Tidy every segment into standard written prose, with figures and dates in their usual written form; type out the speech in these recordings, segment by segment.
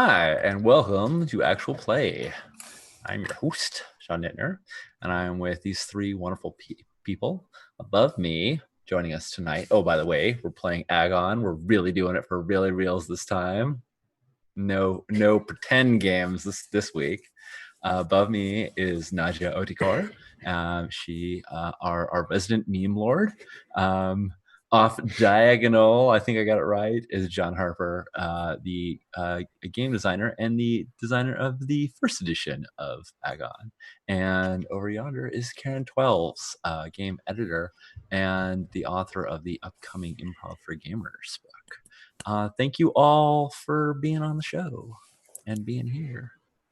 Hi, and welcome to Actual Play. I'm your host, Sean Nittner, and I'm with these three wonderful people above me joining us tonight. Oh, by the way, we're playing Agon. We're really doing it for really reals this time. No pretend games this week. Above me is Nadia Otikor. She, our resident meme lord. Off diagonal, I think I got it right, is John Harper, the game designer and the designer of the first edition of Agon. And over yonder is Karen Twelves, game editor and the author of the upcoming Improv for Gamers book. Thank you all for being on the show and being here.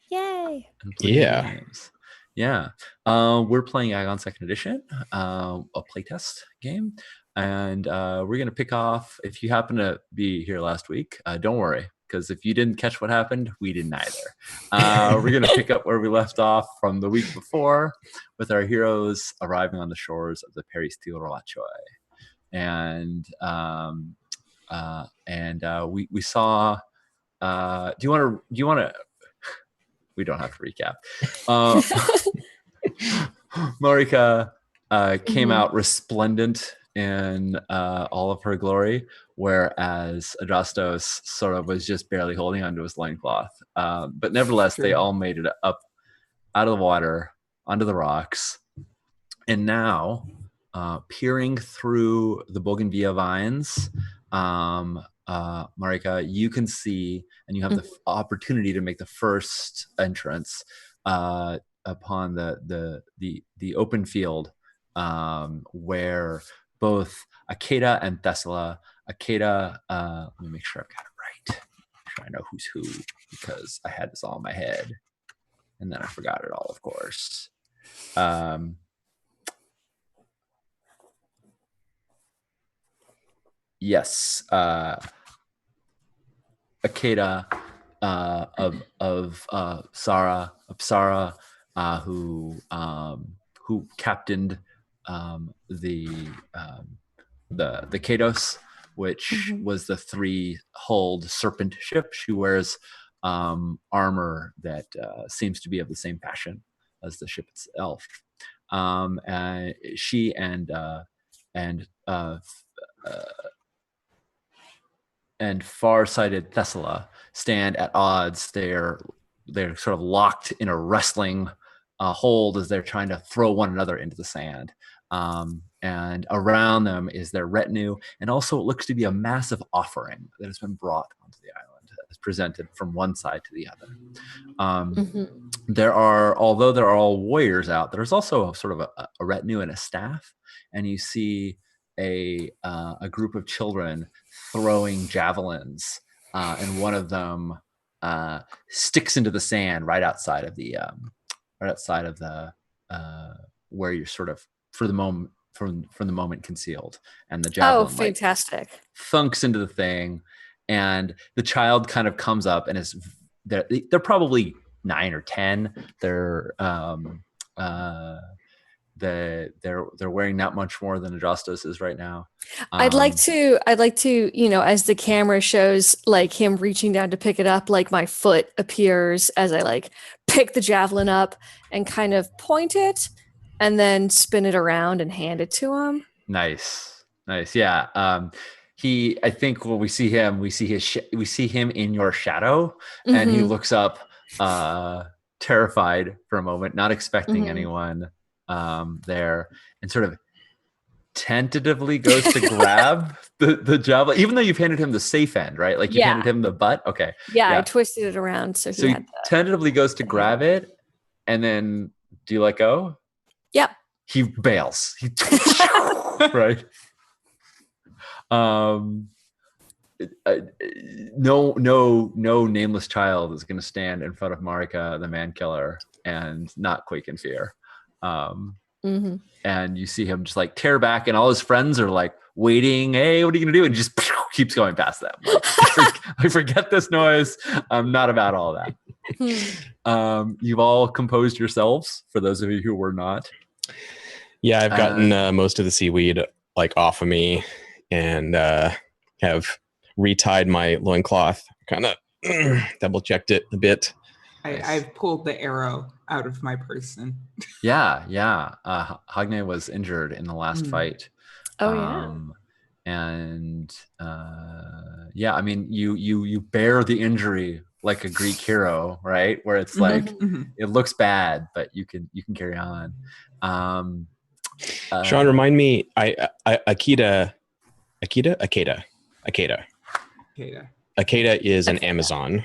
Yay! And playing games. Yeah. We're playing Agon Second Edition, a playtest game. And we're going to pick off, if you happen to be here last week, don't worry, because if you didn't catch what happened, we didn't either. We're going to pick up where we left off from the week before with our heroes arriving on the shores of the Peristil Rolachoi. And we saw, do you want to, we don't have to recap. Marika came out resplendent in all of her glory, whereas Adrastos sort of was just barely holding onto his loincloth. But nevertheless, they all made it up out of the water, onto the rocks. And now, peering through the bougainvillea vines, Marika, you can see, and you have the opportunity to make the first entrance upon the open field where both Akeda and Thessala. Akeda, let me make sure I've got it right. Make sure I know who's who, because I had this all in my head, and then I forgot it all, of course. Yes, Akeda of Sarah, who captained the Kados, which was the three-hulled serpent ship. She wears armor that seems to be of the same fashion as the ship itself. And she and far-sighted Thessala stand at odds. They're sort of locked in a wrestling hold as they're trying to throw one another into the sand. And around them is their retinue, and also it looks to be a massive offering that has been brought onto the island, as presented from one side to the other. There are, although there are all warriors out, there's also sort of a retinue and a staff, and you see a group of children throwing javelins, and one of them sticks into the sand right outside of the where you're sort of for the moment from the moment concealed, and the javelin fantastic thunks into the thing, and the child kind of comes up and they're probably 9 or 10. They're wearing not much more than Adrastos is right now. I'd like to, as the camera shows like him reaching down to pick it up, like my foot appears as I like pick the javelin up and kind of point it and then spin it around and hand it to him. Nice. Yeah. I think when we see him, we see him in your shadow, and he looks up terrified for a moment, not expecting anyone there, and sort of tentatively goes to grab the javelin, even though you've handed him the safe end, right? Like you handed him the butt. Okay. Yeah, I twisted it around so he tentatively goes to grab it, and then do you let go? Yep. He bails. Right. No nameless child is going to stand in front of Marika, the man killer, and not quake in fear. And you see him just like tear back, and all his friends are like waiting. Hey, what are you going to do? And just keeps going past them. Like, I forget this noise. I'm not about all that. You've all composed yourselves, for those of you who were not. Yeah, I've gotten most of the seaweed like off of me, and have retied my loincloth, kind of double checked it a bit. Nice. I've pulled the arrow out of my person. Yeah. Hagne was injured in the last fight. Oh yeah. And yeah, I mean, you bear the injury like a Greek hero, right? Where it's like it looks bad, but you can carry on. Sean, remind me, Akeda is an Amazon.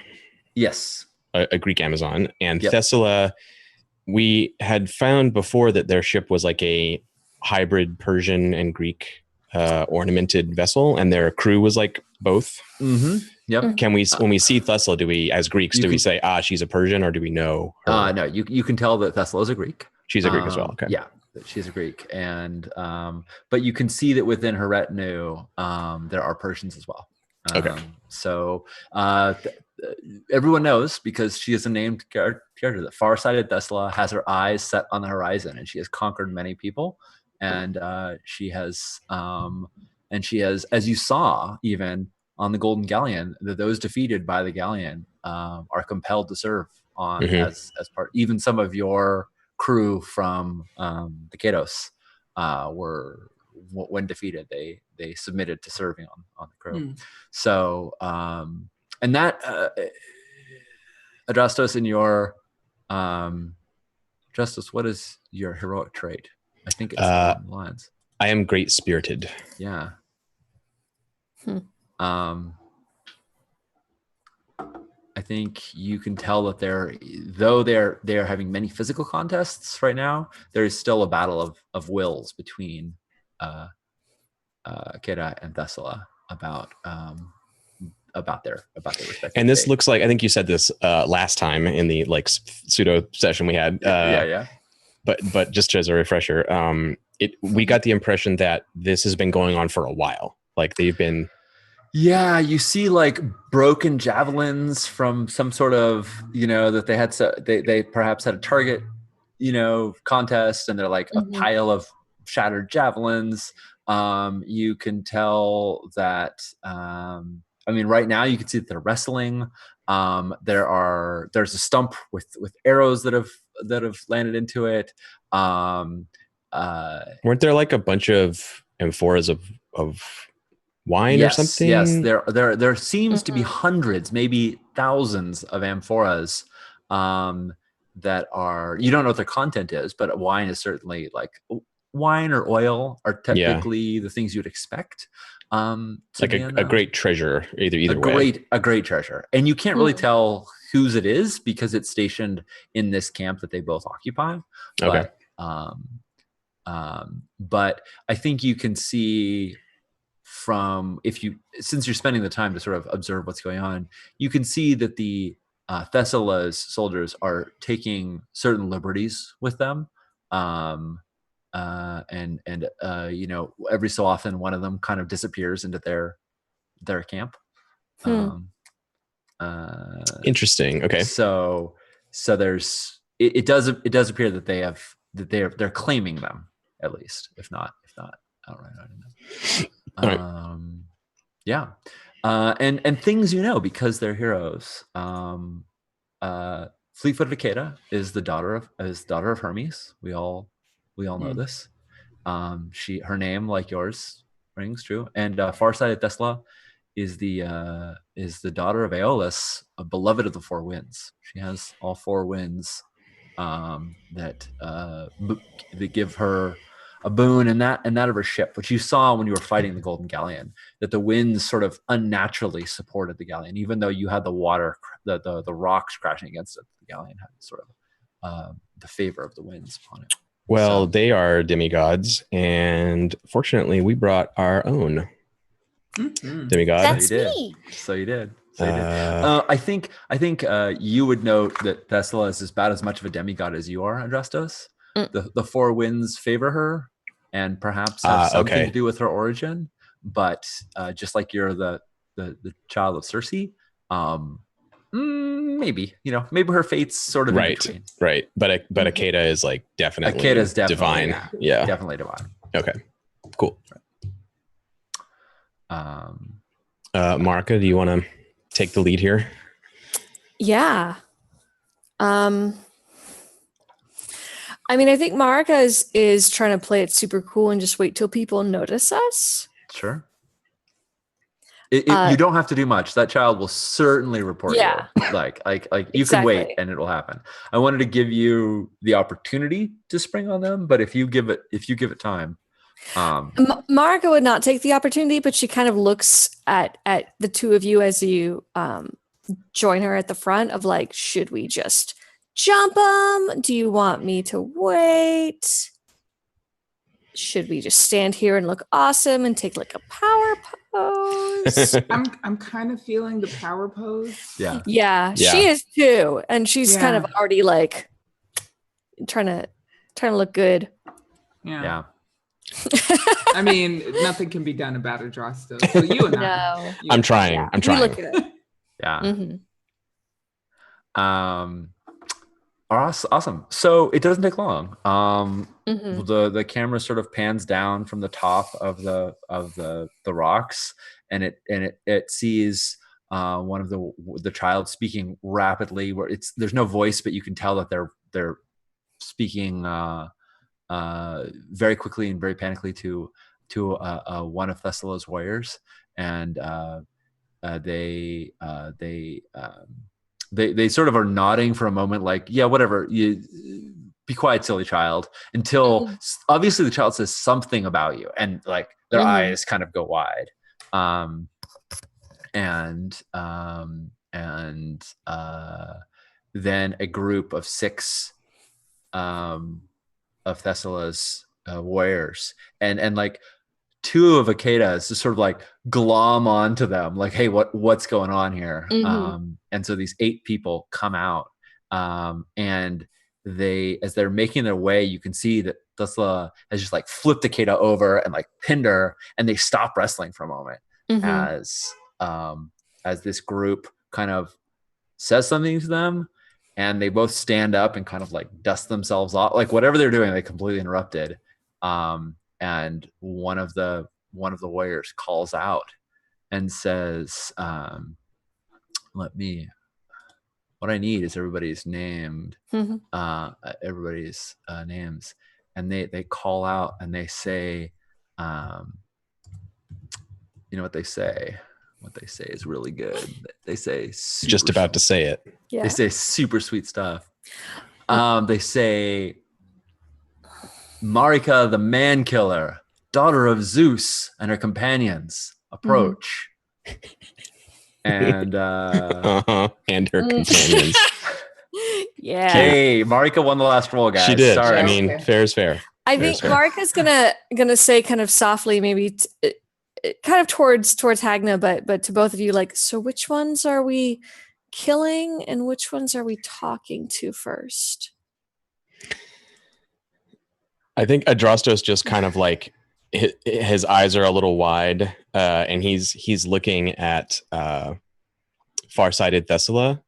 Yes. A Greek Amazon. And Yep. Thessala, we had found before that their ship was like a hybrid Persian and Greek ornamented vessel, and their crew was like both. Yep. Can we, when we see Thessala, do we, as Greeks, we say, she's a Persian, or do we know her? No, you can tell that Thessala is a Greek. She's a Greek as well. Okay. Yeah, she's a Greek, and but you can see that within her retinue, there are Persians as well. Okay. So everyone knows, because she is a named character, that far-sighted Thessala has her eyes set on the horizon, and she has conquered many people, and she has, as you saw, even on the Golden Galleon, that those defeated by the galleon are compelled to serve on as part. Even some of your crew from the Kados were, when defeated, they submitted to serving on the crew. So and that Adrastos, in your Adrastos, what is your heroic trait? I think it's lines. I am great spirited. Yeah. I think you can tell that they're having many physical contests right now, there is still a battle of wills between Keda and Thessala about their respective. And this fate. looks like, I think you said this last time in the like pseudo session we had. Yeah. But just as a refresher, we got the impression that this has been going on for a while. Like they've been. Yeah, you see like broken javelins from some sort of, that they had, they perhaps had a target, contest, and they're like a pile of shattered javelins. You can tell that, right now you can see that they're wrestling. There's a stump with arrows that have landed into it. Weren't there like a bunch of amphoras of wine or something? Yes, there seems to be hundreds, maybe thousands of amphoras that are, you don't know what their content is, but wine is certainly, like wine or oil are typically the things you'd expect. Like a great treasure, either way. A great treasure. And you can't really tell whose it is because it's stationed in this camp that they both occupy. Okay. But I think you can see since you're spending the time to sort of observe what's going on, you can see that the Thessala's soldiers are taking certain liberties with them. Every so often one of them kind of disappears into their camp. Interesting. Okay. So there's it does appear that they're claiming them, at least, if not outright. I don't know. Yeah. And things, because they're heroes. Fleet-footed Akeda is the daughter of Hermes. We all know this. Her name, like yours, rings true. And far-sighted Thessala is the daughter of Aeolus, a beloved of the four winds. She has all four winds that give her a boon, and that of her ship, which you saw when you were fighting the Golden Galleon, that the winds sort of unnaturally supported the galleon, even though you had the water, the rocks crashing against it. The galleon had sort of the favor of the winds upon it. Well, they are demigods, and fortunately, we brought our own demigod. That's me. So you did. I think you would note that Thessala is about as much of a demigod as you are, Adrastos. The four winds favor her, and perhaps have something to do with her origin. But just like you're the child of Circe, maybe maybe her fate's sort of in between. Right. But Akeda is like definitely divine. Yeah, definitely divine. Okay, cool. Marika, do you want to take the lead here? Yeah. I mean, I think Marika is trying to play it super cool and just wait till people notice us. Sure. You don't have to do much. That child will certainly report Yeah. you. Like you can wait Exactly. and it'll happen. I wanted to give you the opportunity to spring on them, but if you give it time, Marika would not take the opportunity, but she kind of looks at the two of you as you join her at the front of like, should we just jump them? Do you want me to wait? Should we just stand here and look awesome and take like a power pose? I'm kind of feeling the power pose. yeah. Yeah, she is too, and she's kind of Yeah. already like trying to look good. Yeah. I mean, nothing can be done about Adrastos. So you and I. No. I'm trying. Yeah. I'm We trying. look good. Yeah. Mhm. Awesome. So it doesn't take long. Mhm. The camera sort of pans down from the top of the rocks, and it sees one of the child speaking rapidly. Where there's no voice, but you can tell that they're speaking very quickly and very panically to one of Thessala's warriors, and they sort of are nodding for a moment, like, yeah, whatever, you be quiet, silly child, until obviously the child says something about you, and like their eyes kind of go wide, and then a group of 6 of Thessala's warriors, and like 2 of Akeda's just sort of like glom onto them, like, hey, what's going on here? And so these 8 people come out, and as they're making their way, you can see that Thessala has just like flipped Akeda over and like pinned her, and they stop wrestling for a moment as this group kind of says something to them, and they both stand up and kind of like dust themselves off, like whatever they're doing, they completely interrupted. And one of the warriors calls out and says, what I need is everybody's named, everybody's names. And they call out and they say, you know what they say? What they say is really good. They say, Just about to say it. Yeah. They say super sweet stuff. They say, Marika, the man killer, daughter of Zeus and her companions, approach. And and her companions. Yeah. Hey, Marika won the last roll, guys. She did. Sorry. I mean, fair is fair. I think Marika's gonna say kind of softly, maybe kind of towards Hagna, but to both of you, like, so which ones are we killing and which ones are we talking to first? I think Adrastos just kind of like his eyes are a little wide, and he's looking at farsighted Thessala,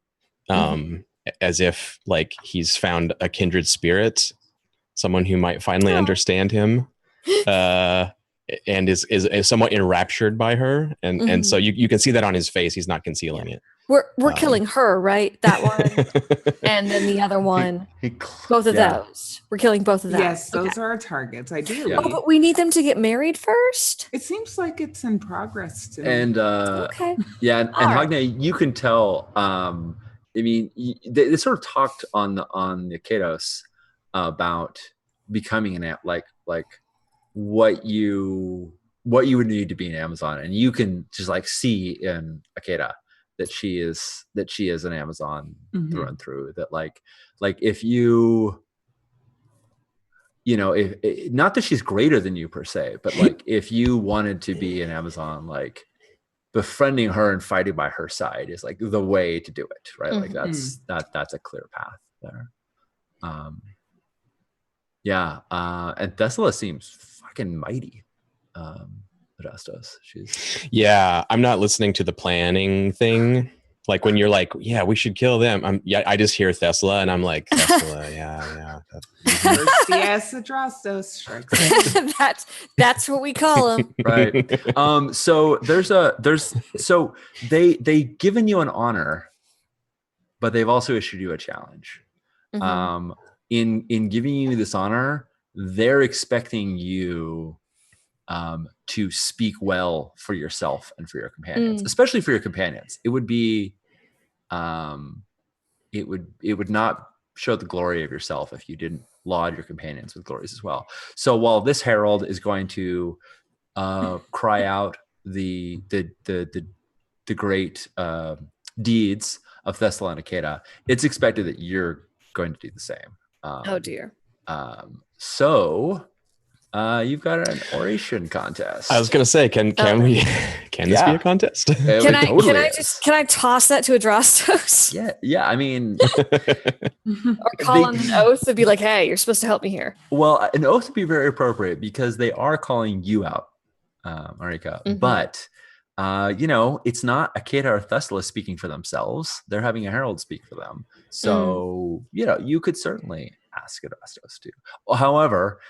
as if like he's found a kindred spirit, someone who might finally understand him, and is somewhat enraptured by her, and so you can see that on his face. He's not concealing it. We're killing her, right? That one, and then the other one. Both of those. We're killing both of them. Yes, those are our targets. Ideally. Oh, but we need them to get married first. It seems like it's in progress too. And okay. Yeah, and Hagna, you can tell. I mean, they sort of talked on the Kedos about becoming an like what you would need to be an Amazon, and you can just like see in Akeda that she is an Amazon through and through. That like if you know, if not that she's greater than you per se, but like if you wanted to be an Amazon, like befriending her and fighting by her side is like the way to do it, right? Like that's a clear path there. And Thessala seems fucking mighty. Adrastos, yeah, I'm not listening to the planning thing. Like when you're like, yeah, we should kill them. I just hear Thessala and I'm like, Thessala, yeah. Yes, Adrastos. That's what we call them. Right. So they've given you an honor but they've also issued you a challenge. Mhm. In giving you this honor, they're expecting you to speak well for yourself and for your companions, especially for your companions. It would be, it would not show the glory of yourself if you didn't laud your companions with glories as well. So while this herald is going to cry out the great deeds of Thessalonica, it's expected that you're going to do the same. Oh dear. So you've got an oration contest. I was gonna say, can we can this be a contest? Can I Totally can I toss that to Adrastos? Yeah. I mean, Or call on an oath and be like, hey, you're supposed to help me here. well, an oath would be very appropriate because they are calling you out, Marika. But it's not Akeda or Thessaly speaking for themselves. They're having a herald speak for them. So, you could certainly ask Adrastos to. Well, however,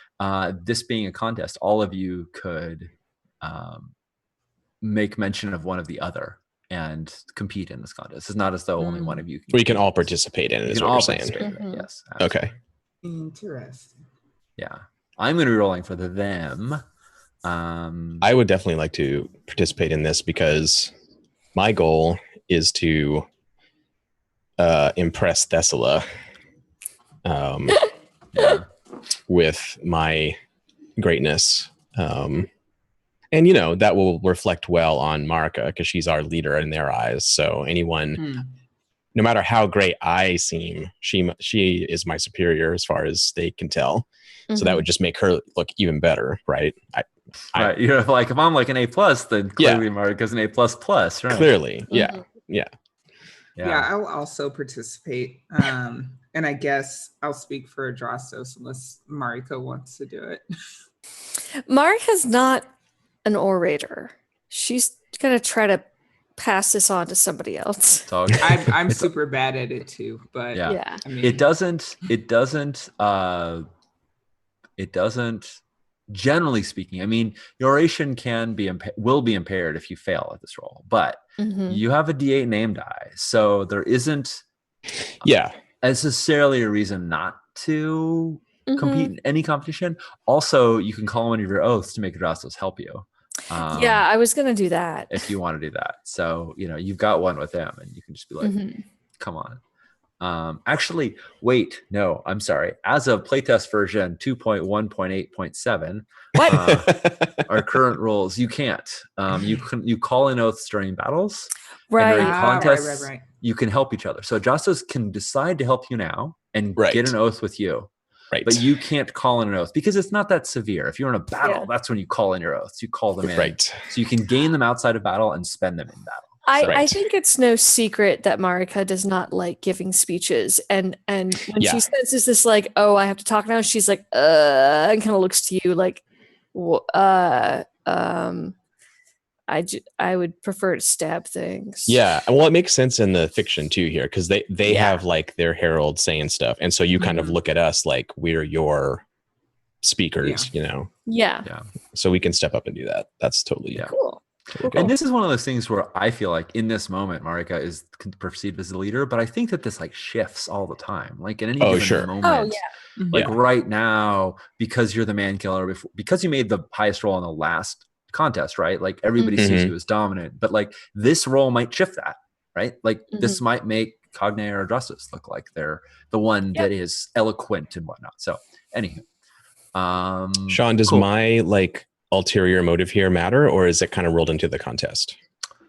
this being a contest, all of you could make mention of one of the other and compete in this contest. It's not as though only one of you can. We can all participate in it, is what you're saying. Yes. Okay. Interesting. Yeah. I'm going to be rolling for them. I would definitely like to participate in this because my goal is to impress Thessala with my greatness. And, that will reflect well on Marika because she's our leader in their eyes. So anyone, no matter how great I seem, she is my superior as far as they can tell. So that would just make her look even better, right? Right. You're like, if I'm like an A+, then clearly Marika's an A++, right? Clearly. Yeah. Yeah, I'll also participate. And I guess I'll speak for Adrastos unless Marika wants to do it. Marika's not an orator. She's gonna try to pass this on to somebody else. I'm super bad at it too, but yeah. I mean, it doesn't generally speaking, I mean, your oration will be impaired if you fail at this roll, but you have a D8 name die, so there isn't necessarily a reason not to compete in any competition. Also, you can call one of your oaths to make Adrastos help you. I was gonna do that if you want to do that. So you've got one with them, and you can just be like, "Come on." Actually, wait, no, I'm sorry. As of playtest version 2.1.8.7, our current rules, you can't. You call in oaths during battles, right? And during contests, right. You can help each other. So Justus can decide to help you now and get an oath with you. Right. But you can't call in an oath because it's not that severe. If you're in a battle, that's when you call in your oaths. You call them in. Right. So you can gain them outside of battle and spend them in battle. I think it's no secret that Marika does not like giving speeches. And when she senses this, like, oh, I have to talk now, she's like, and kind of looks to you like, I would prefer to stab things. Yeah. Well, it makes sense in the fiction too here because they have like their herald saying stuff. And so you kind of look at us like we're your speakers, Yeah. So we can step up and do that. That's totally cool. And this is one of those things where I feel like in this moment, Marika is perceived as the leader, but I think that this like shifts all the time. Like in any given moment, like right now, because you're the man killer, because you made the highest roll in the last contest, right? Like everybody sees you as dominant, but like this role might shift that, right? Like this might make Cogne or Adrastos look like they're the one that is eloquent and whatnot. So anywho, Sean, does my like ulterior motive here matter, or is it kind of rolled into the contest?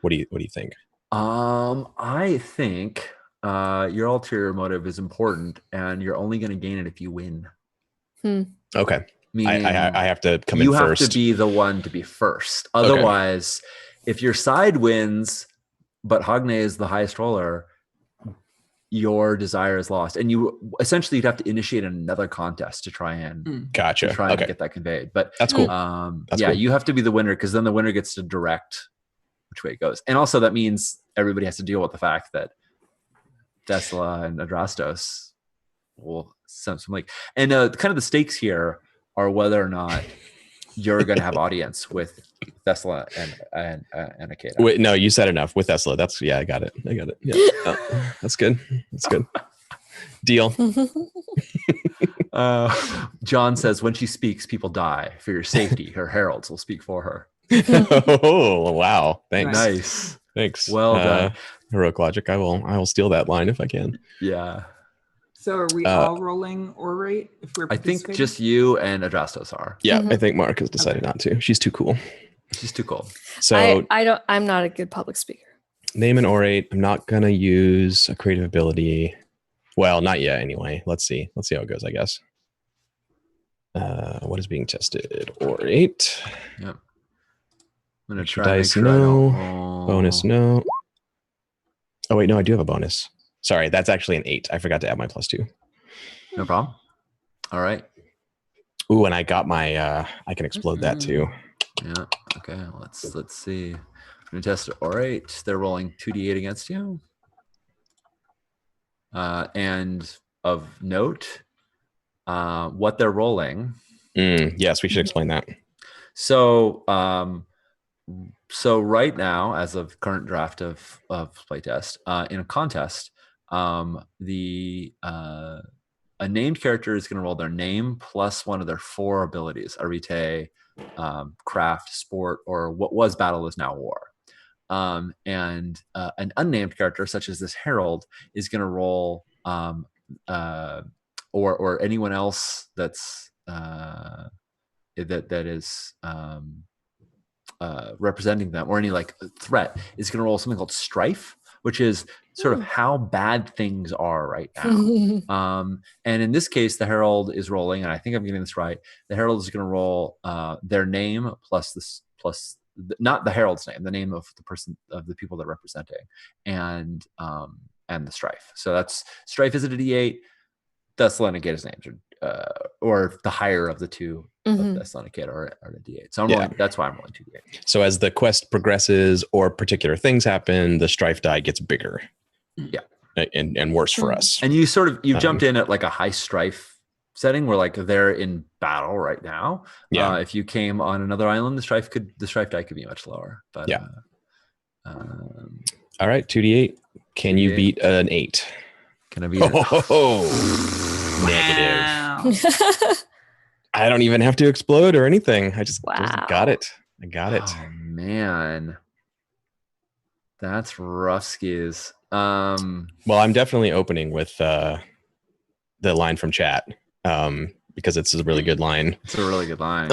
What do you think? I think your ulterior motive is important, and you're only going to gain it if you win. Okay. Meaning I have to come in first. You have to be the one to be first. Otherwise, if your side wins, but Hogne is the highest roller, your desire is lost. And you essentially you'd have to initiate another contest to try and get that conveyed. But that's cool. Cool. You have to be the winner because then the winner gets to direct which way it goes. And also that means everybody has to deal with the fact that Thessala and Adrastos will send some like, and kind of the stakes here are whether or not you're going to have audience with Thesla and Akeda. Wait, no, you said enough with Thesla. That's I got it. Yeah, that's good. That's good. Deal. John says when she speaks, people die. For your safety, her heralds will speak for her. Oh wow! Thanks. Nice. Thanks. Well done. Heroic logic. I will steal that line if I can. Yeah. So are we all rolling orate if we're I think participating? just you and Adrastos are. Yeah, I think Mark has decided not to. She's too cool. She's too cool. So I'm not a good public speaker. Name an orate. I'm not gonna use a creative ability. Well, not yet. Anyway, let's see. Let's see how it goes. I guess. What is being tested? Orate. Yep. I'm gonna Extra try to make dice, sure no. I don't roll. Bonus, no. Oh wait, no, I do have a bonus. Sorry, that's actually an 8. I forgot to add my +2. No problem. All right. Ooh, and I got my. I can explode that too. Yeah. Okay. Let's see. I'm gonna test it. All right. They're rolling 2d8 against you. And of note, what they're rolling. Yes, we should explain that. So, so right now, as of current draft of playtest, in a contest, a named character is going to roll their name plus one of their 4 abilities: Arete, craft, sport, or what was battle is now war. And an unnamed character, such as this herald, is going to roll, or anyone else that's that is representing them, or any like threat, is going to roll something called strife, which is sort of how bad things are right now. And in this case, the herald is rolling, and I think I'm getting this right. The herald is going to roll their name plus not the herald's name, the name of the person, of the people they're representing, and the strife. So that's strife is at a D8. Thessalonica names or the higher of the two of Thessalonica are a D8. So I'm rolling, that's why I'm rolling 2D8. So as the quest progresses or particular things happen, the strife die gets bigger. Yeah. And worse for us. And you jumped in at like a high strife setting where like they're in battle right now. Yeah. If you came on another island, the strife die could be much lower. But yeah. All right, 2D8. Can 2D8. You beat an 8? Can I beat it? Negative. I don't even have to explode or anything. I just got it. I got it. Oh man. That's rough skis. Well, I'm definitely opening with the line from chat because it's a really good line. It's a really good line.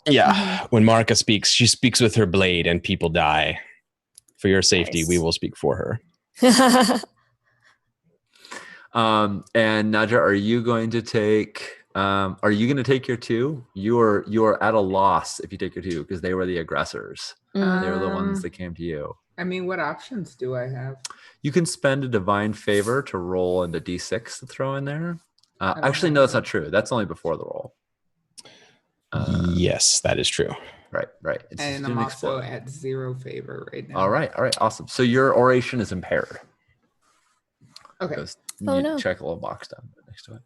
Yeah. When Marika speaks, she speaks with her blade and people die. For your safety, we will speak for her. And Naja, are you going to take your 2? You are at a loss if you take your 2 because they were the aggressors. They were the ones that came to you. I mean, what options do I have? You can spend a divine favor to roll into D6 to throw in there. Actually, no, that's not true. That's only before the roll. Yes, that is true. Right. And I'm also at 0 favor right now. All right, awesome. So your oration is impaired. Okay. Check a little box down next to it.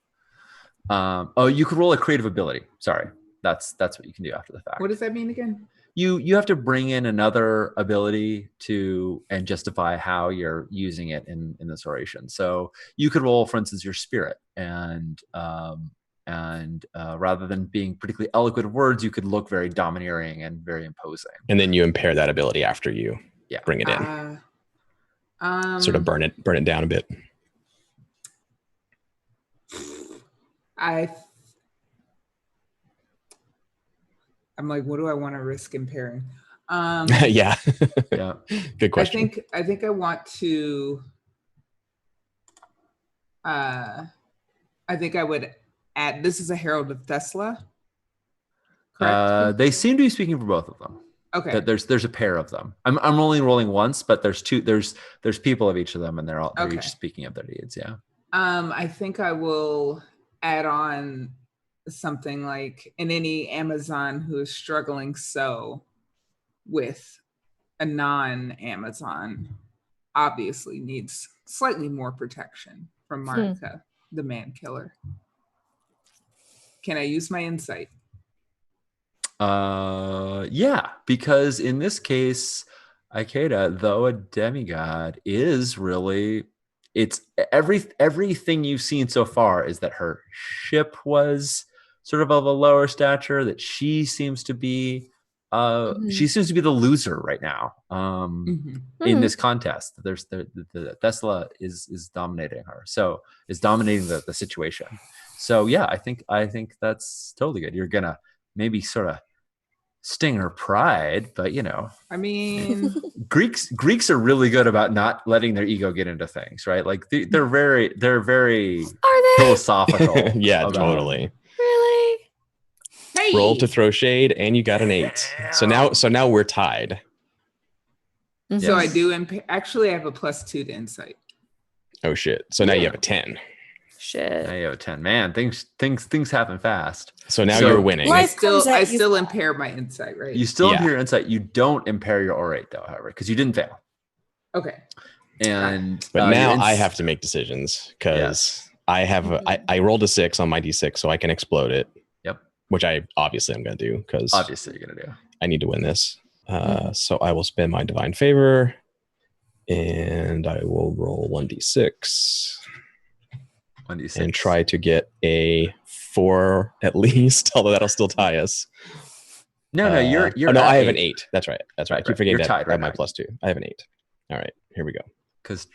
You could roll a creative ability. Sorry, that's what you can do after the fact. What does that mean again? You have to bring in another ability and justify how you're using it in this oration. So you could roll, for instance, your spirit, and rather than being particularly eloquent of words, you could look very domineering and very imposing. And then you impair that ability after you bring it in. Sort of burn it down a bit. I'm like, what do I want to risk impairing? Yeah. Good question. I think I want to. I think I would add. This is a Herald of Thesla. Correct. They seem to be speaking for both of them. Okay. There's a pair of them. I'm only rolling once, but there's 2. There's people of each of them, and they're each speaking of their deeds. Yeah. I think I will add on something like, in any Amazon who is struggling with a non-Amazon obviously needs slightly more protection from Marika, the man killer. Can I use my insight? Yeah, because in this case, Ikeda, though a demigod, is really it's everything you've seen so far is that her ship was sort of a lower stature, that she seems to be the loser right now. In this contest. There's the Thesla is dominating her, so is dominating the situation. So yeah, I think that's totally good. You're gonna maybe sort of sting her pride, but I mean, Greeks are really good about not letting their ego get into things, right? Like they're very Are they? philosophical. Yeah, about totally. Really? hey, Roll to throw shade, and you got an 8. So now we're tied. So I Yes. do actually I have a +2 to insight. Oh shit! So now you have a 10. Shit. Now you have a 10. Man, things happen fast. So now you're winning. Life comes at I you still fast. impair my insight, right? You still Yeah. impair your insight. You don't impair your orate though, however, because you didn't fail. Okay. And But now I have to make decisions because I have I rolled a 6 on my d6, so I can explode it. Yep. Which I obviously I'm going to do because Obviously you're gonna do. I need to win this. So I will spend my divine favor, and I will roll 1d6 1d6. and try to get a 4 at least. Although that'll still tie us. No, you're. Oh, no, at I have an 8. That's right. I keep forgetting You're that tied I have my now. +2. I have an 8. All right, here we go. Because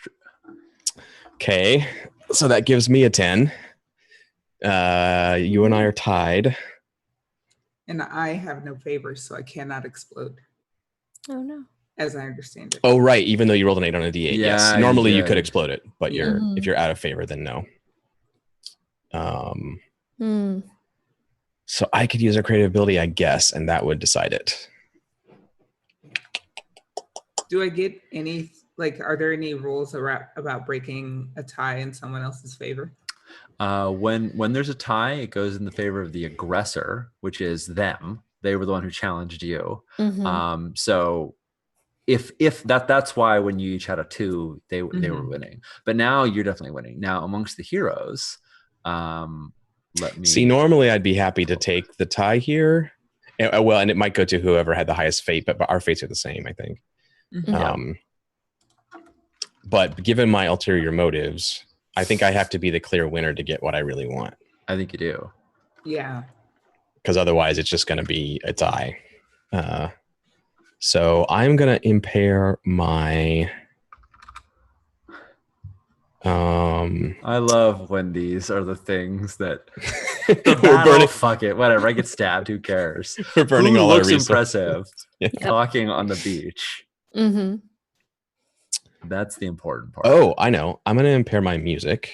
Okay, so that gives me a 10. You and I are tied. And I have no favors, so I cannot explode, Oh no. as I understand it. Oh, right. Even though you rolled an 8 on a d8. Yeah, Yes. you Normally you did. could explode it, but Yeah. if you're out of favor, then no. So I could use a creative ability, I guess, and that would decide it. Do I get any, are there any rules about breaking a tie in someone else's favor? when there's a tie, it goes in the favor of the aggressor, which is them. They were the one who challenged you. So if that's why when you each had a 2, they were winning. But now you're definitely winning. Now amongst the heroes, let me see. Normally, I'd be happy to take the tie here. And it might go to whoever had the highest fate, but our fates are the same, I think. But given my ulterior motives, I think I have to be the clear winner to get what I really want. I think you do. Yeah. Because otherwise, it's just going to be a tie. So I'm going to impair my. I love when these are the things that we're burning. Fuck it, whatever. I get stabbed. Who cares? We're burning Who all our looks resources. impressive? Yeah. Talking on the beach. That's the important part. Oh, I know. I'm going to impair my music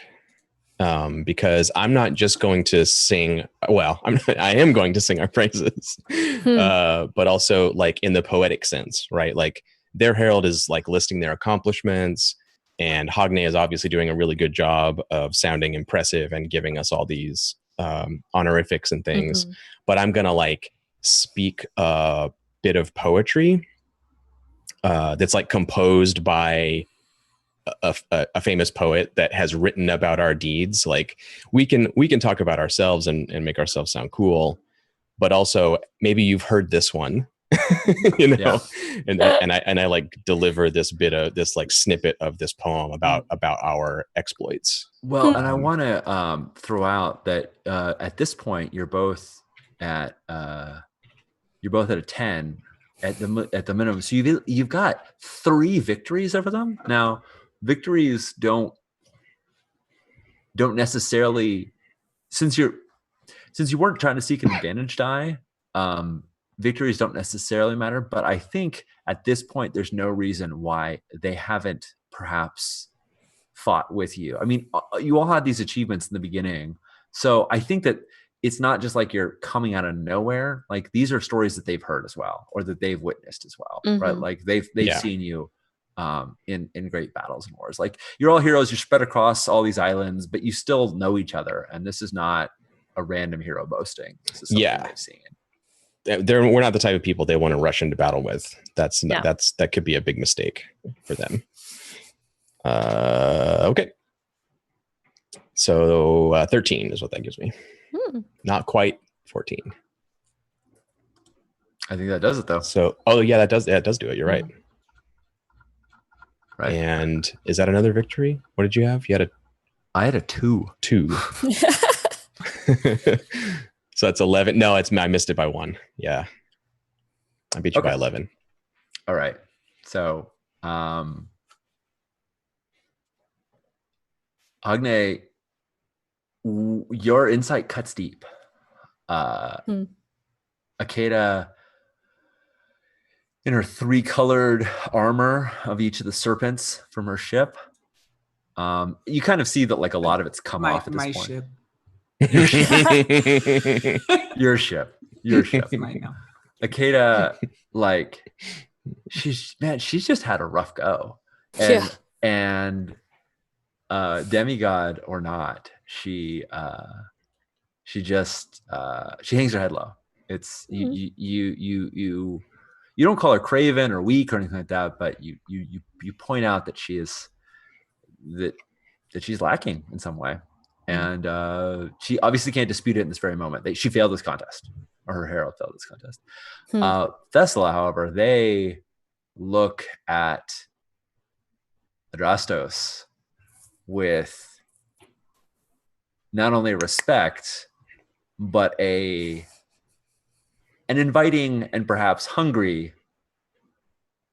because I'm not just going to sing. Well, I am going to sing our praises, but also in the poetic sense, right? Like their herald is listing their accomplishments, and Hogne is obviously doing a really good job of sounding impressive and giving us all these honorifics and things. But I'm going to speak a bit of poetry that's composed by a famous poet that has written about our deeds. We can talk about ourselves and make ourselves sound cool, but also maybe you've heard this one, Yeah. and I deliver this bit of this snippet of this poem about our exploits. Well, and I want to throw out that at this point you're both at a 10 at the minimum. So you've got 3 victories over them. Now, victories don't necessarily, since you weren't trying to seek an advantage die, victories don't necessarily matter. But I think at this point there's no reason why they haven't perhaps fought with you. I mean, you all had these achievements in the beginning, so I think that it's not just you're coming out of nowhere. These are stories that they've heard as well, or that they've witnessed as well, right? They've seen you in great battles and wars. You're all heroes. You're spread across all these islands, but you still know each other. And this is not a random hero boasting. This is something they've seen. We're not the type of people they want to rush into battle with. That could be a big mistake for them. Okay. So 13 is what that gives me. Not quite 14. I think that does it though. So, oh yeah, that does do it. You're right. Right. And is that another victory? What did you have? You had I had a 2. 2. So that's 11. No, I missed it by 1. Yeah. I beat you by 11. All right. So, Agne, your insight cuts deep. Akeda, in her 3-colored armor of each of the serpents from her ship, you kind of see that like a lot of it's come off at this point. Ship. Your ship. Akeda, like she's just had a rough go. And demigod or not, she just she hangs her head low. It's you don't call her craven or weak or anything like that, but you point out that she's lacking in some way. And she obviously can't dispute it in this very moment. She failed this contest, or her herald failed this contest. Thessala, however, they look at Adrastos with not only respect, but an inviting and perhaps hungry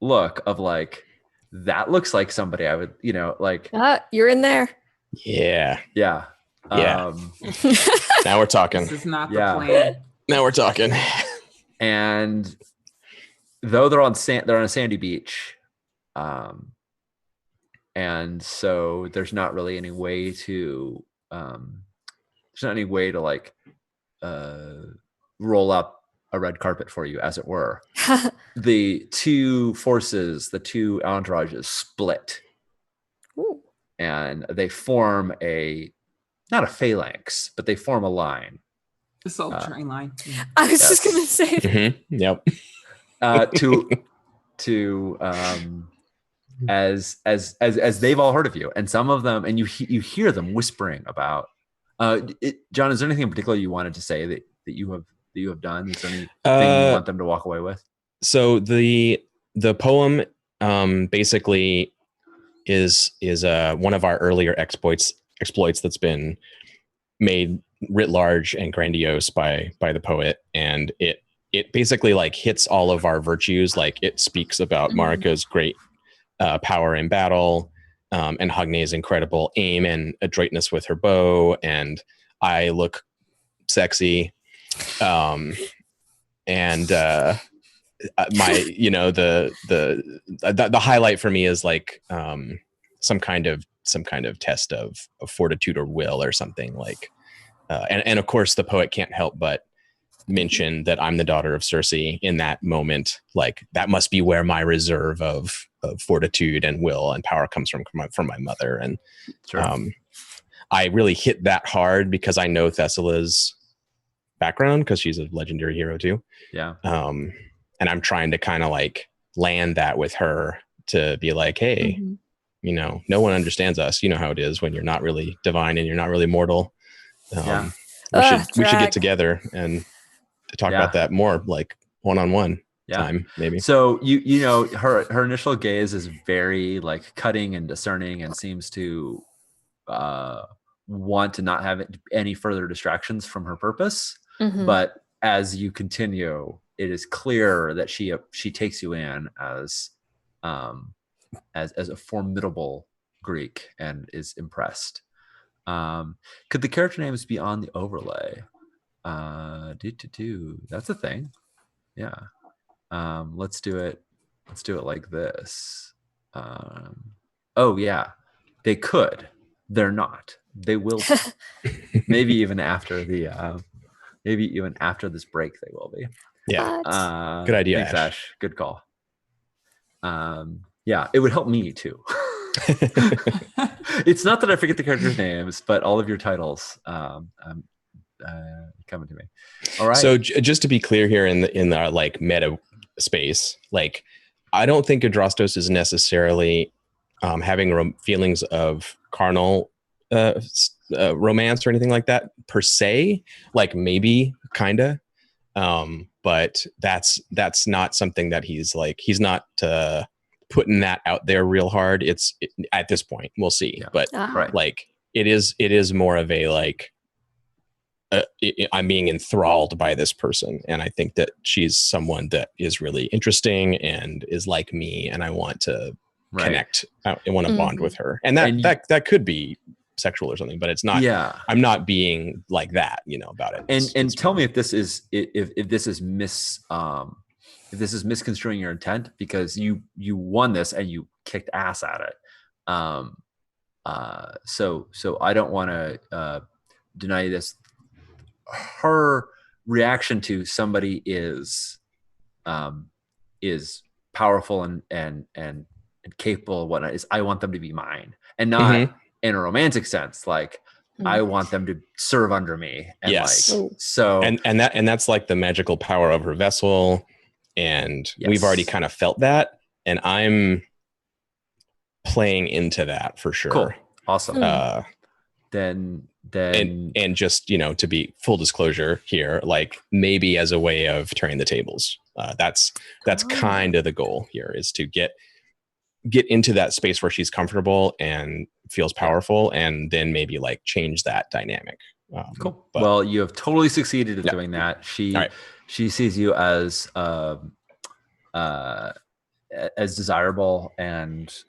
look of like, that looks like somebody I would, like. You're in there. Yeah. Yeah. Yeah. Now we're talking. This is not the plan. Now we're talking. And though they're on a sandy beach, and so there's not really any way to like roll up a red carpet for you, as it were. The two forces, the two entourages split. Ooh. And they form not a phalanx, but they form a line. The Soul Train line. I was just gonna say that. Mm-hmm. Yep. As they've all heard of you, and some of them, and you hear them whispering about. John, is there anything in particular you wanted to say that you have done? Is there anything you want them to walk away with? So the poem basically is one of our earlier exploits that's been made writ large and grandiose by the poet, and it basically like hits all of our virtues. Like it speaks about Marika's great power in battle, and Hagne's incredible aim and adroitness with her bow, and I look sexy, and my the highlight for me is like some kind of test of fortitude or will or something like, and of course the poet can't help but mention that I'm the daughter of Circe in that moment. Like that must be where my reserve of fortitude and will and power comes from my mother. And sure. I really hit that hard because I know Thessala's background, because she's a legendary hero too. Yeah. And I'm trying to kind of like land that with her to be like, hey, no one understands us. You know how it is when you're not really divine and you're not really mortal. We should get together and talk about that more, like one-on-one time, maybe. So her initial gaze is very like cutting and discerning, and seems to want to not have any further distractions from her purpose. But as you continue, it is clear that she takes you in as a formidable Greek and is impressed. Could the character names be on the overlay? That's a thing. Yeah. Let's do it like this. Oh yeah, they could. They're not. They will. Maybe even after this break, they will be. Yeah. Good idea. Thanks, Ash. Good call. Yeah, it would help me too. It's not that I forget the characters' names, but all of your titles coming to me. All right. So just to be clear here in the like meta space, like I don't think Adrastos is necessarily having feelings of carnal romance or anything like that per se. Like maybe kinda, but that's not something that he's not putting that out there real hard. At this point, we'll see. But Right. like it is more of a like I'm being enthralled by this person, and I think that she's someone that is really interesting and is like me, and I want to connect. I want to bond with her, and that could be sexual or something, but it's not. Yeah, I'm not being like that, about it. And tell me if this is if this is misconstruing your intent, because you won this and you kicked ass at it. So I don't want to deny this. Her reaction to somebody is powerful and capable of whatnot. Is I want them to be mine, and not in a romantic sense. Like I want them to serve under me. And yes. And that's like the magical power of her vessel, and we've already kind of felt that, and I'm playing into that for sure. Cool. Awesome. Then and just to be full disclosure here, like maybe as a way of turning the tables, that's kind of the goal here, is to get into that space where she's comfortable and feels powerful, and then maybe like change that dynamic. Cool. Well, you have totally succeeded at doing that. She sees you as desirable, and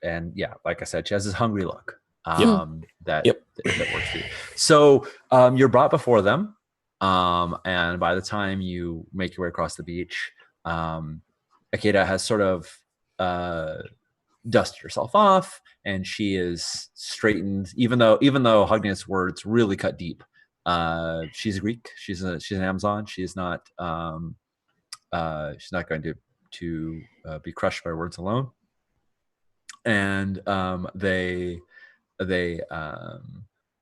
like I said, she has this hungry look. That works for you. So you're brought before them, and by the time you make your way across the beach, Akeda has sort of dusted herself off, and she is straightened. Even though Hogni's words really cut deep, she's a Greek. She's an Amazon. She's not going to be crushed by words alone. And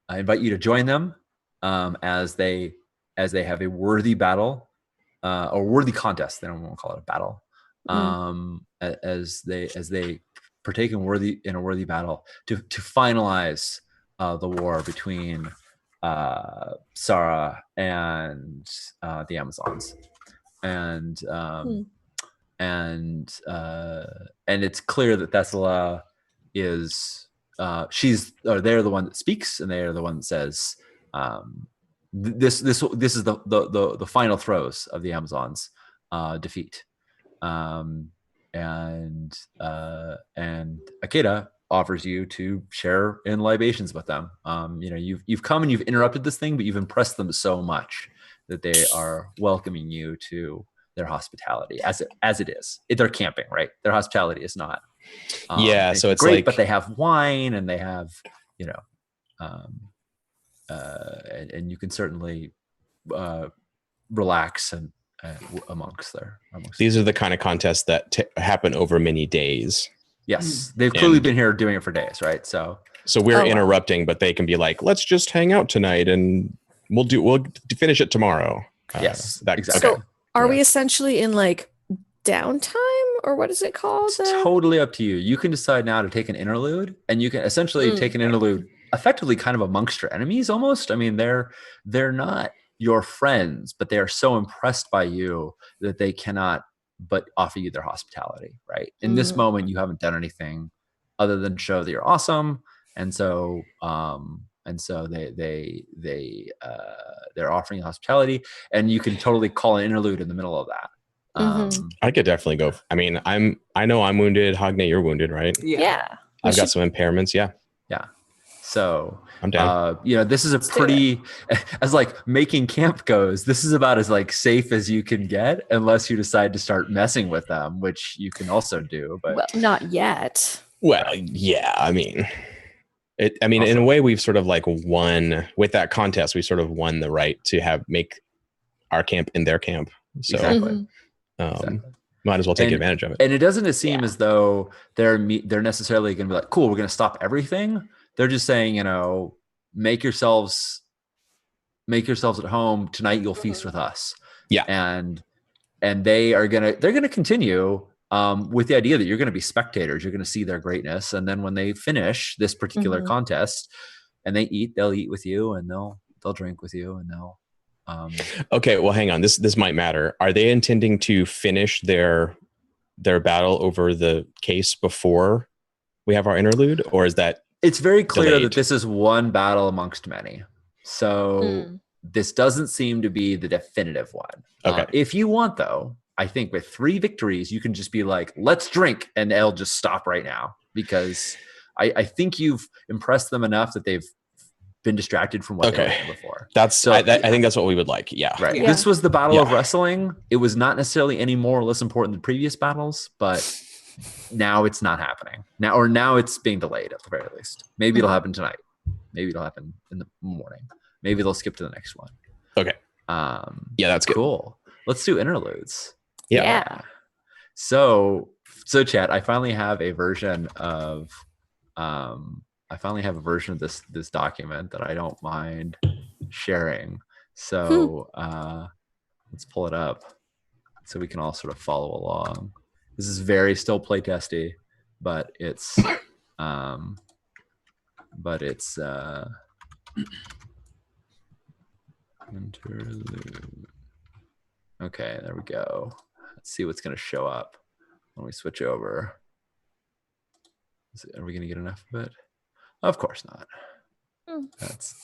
I invite you to join them as they have a worthy battle, or worthy contest. They don't want to call it a battle. As they partake in a worthy battle to finalize the war between Sarah and the Amazons, and it's clear that Thessala is. They're the one that speaks, and they are the one that says, this is the final throes of the Amazons' defeat, and Akeda offers you to share in libations with them. You've come and you've interrupted this thing, but you've impressed them so much that they are welcoming you to their hospitality as it is. They're camping, right? Their hospitality is not. So it's great, like, but they have wine, and they have, and you can certainly relax and amongst these are the kind of contests that happen over many days. Yes, they've clearly been here doing it for days, right? So we're interrupting, but they can be like, let's just hang out tonight, and we'll finish it tomorrow. Yes, exactly. So are we essentially in like downtime, or what is it called? It's totally up to you. You can decide now to take an interlude, and you can essentially take an interlude effectively kind of amongst your enemies almost. I mean, they're not your friends, but they are so impressed by you that they cannot but offer you their hospitality, right? In this moment, you haven't done anything other than show that you're awesome. And so they're offering you hospitality, and you can totally call an interlude in the middle of that. I could definitely go. I mean, I know I'm wounded. Hogne, you're wounded, right? Yeah. I've got some impairments. Yeah. So I'm down. This is a pretty, as like making camp goes, this is about as like safe as you can get, unless you decide to start messing with them, which you can also do. But not yet. Well, yeah. I mean, in a way, we've sort of like won with that contest. We sort of won the right to make our camp in their camp. So exactly. Might as well take advantage of it. And it doesn't seem as though they're necessarily going to be like, cool, we're going to stop everything. They're just saying, make yourselves at home tonight. You'll feast with us. Yeah. And they're going to continue with the idea that you're going to be spectators. You're going to see their greatness. And then when they finish this particular contest and they eat, they'll eat with you, and they'll drink with you, and they'll Okay, well, hang on. This might matter. Are they intending to finish their battle over the case before we have our interlude, or is that it's very clear delayed? that this is one battle amongst many. So this doesn't seem to be the definitive one. Okay. If you want, though, I think with 3 victories, you can just be like, let's drink, and they'll just stop right now, because I think you've impressed them enough that they've been distracted from what they were doing before. That's so. I think that's what we would like. Yeah. Right. Yeah. This was the battle of wrestling. It was not necessarily any more or less important than previous battles, but now it's not happening. Now it's being delayed at the very least. Maybe it'll happen tonight. Maybe it'll happen in the morning. Maybe they'll skip to the next one. Okay. Yeah, that's good. Cool. Let's do interludes. Yeah. So chat, I finally have a version of this document that I don't mind sharing. So let's pull it up so we can all sort of follow along. This is very still playtesty, but it's interlude. Okay, there we go. Let's see what's going to show up when we switch over. Are we going to get enough of it? Of course not. That's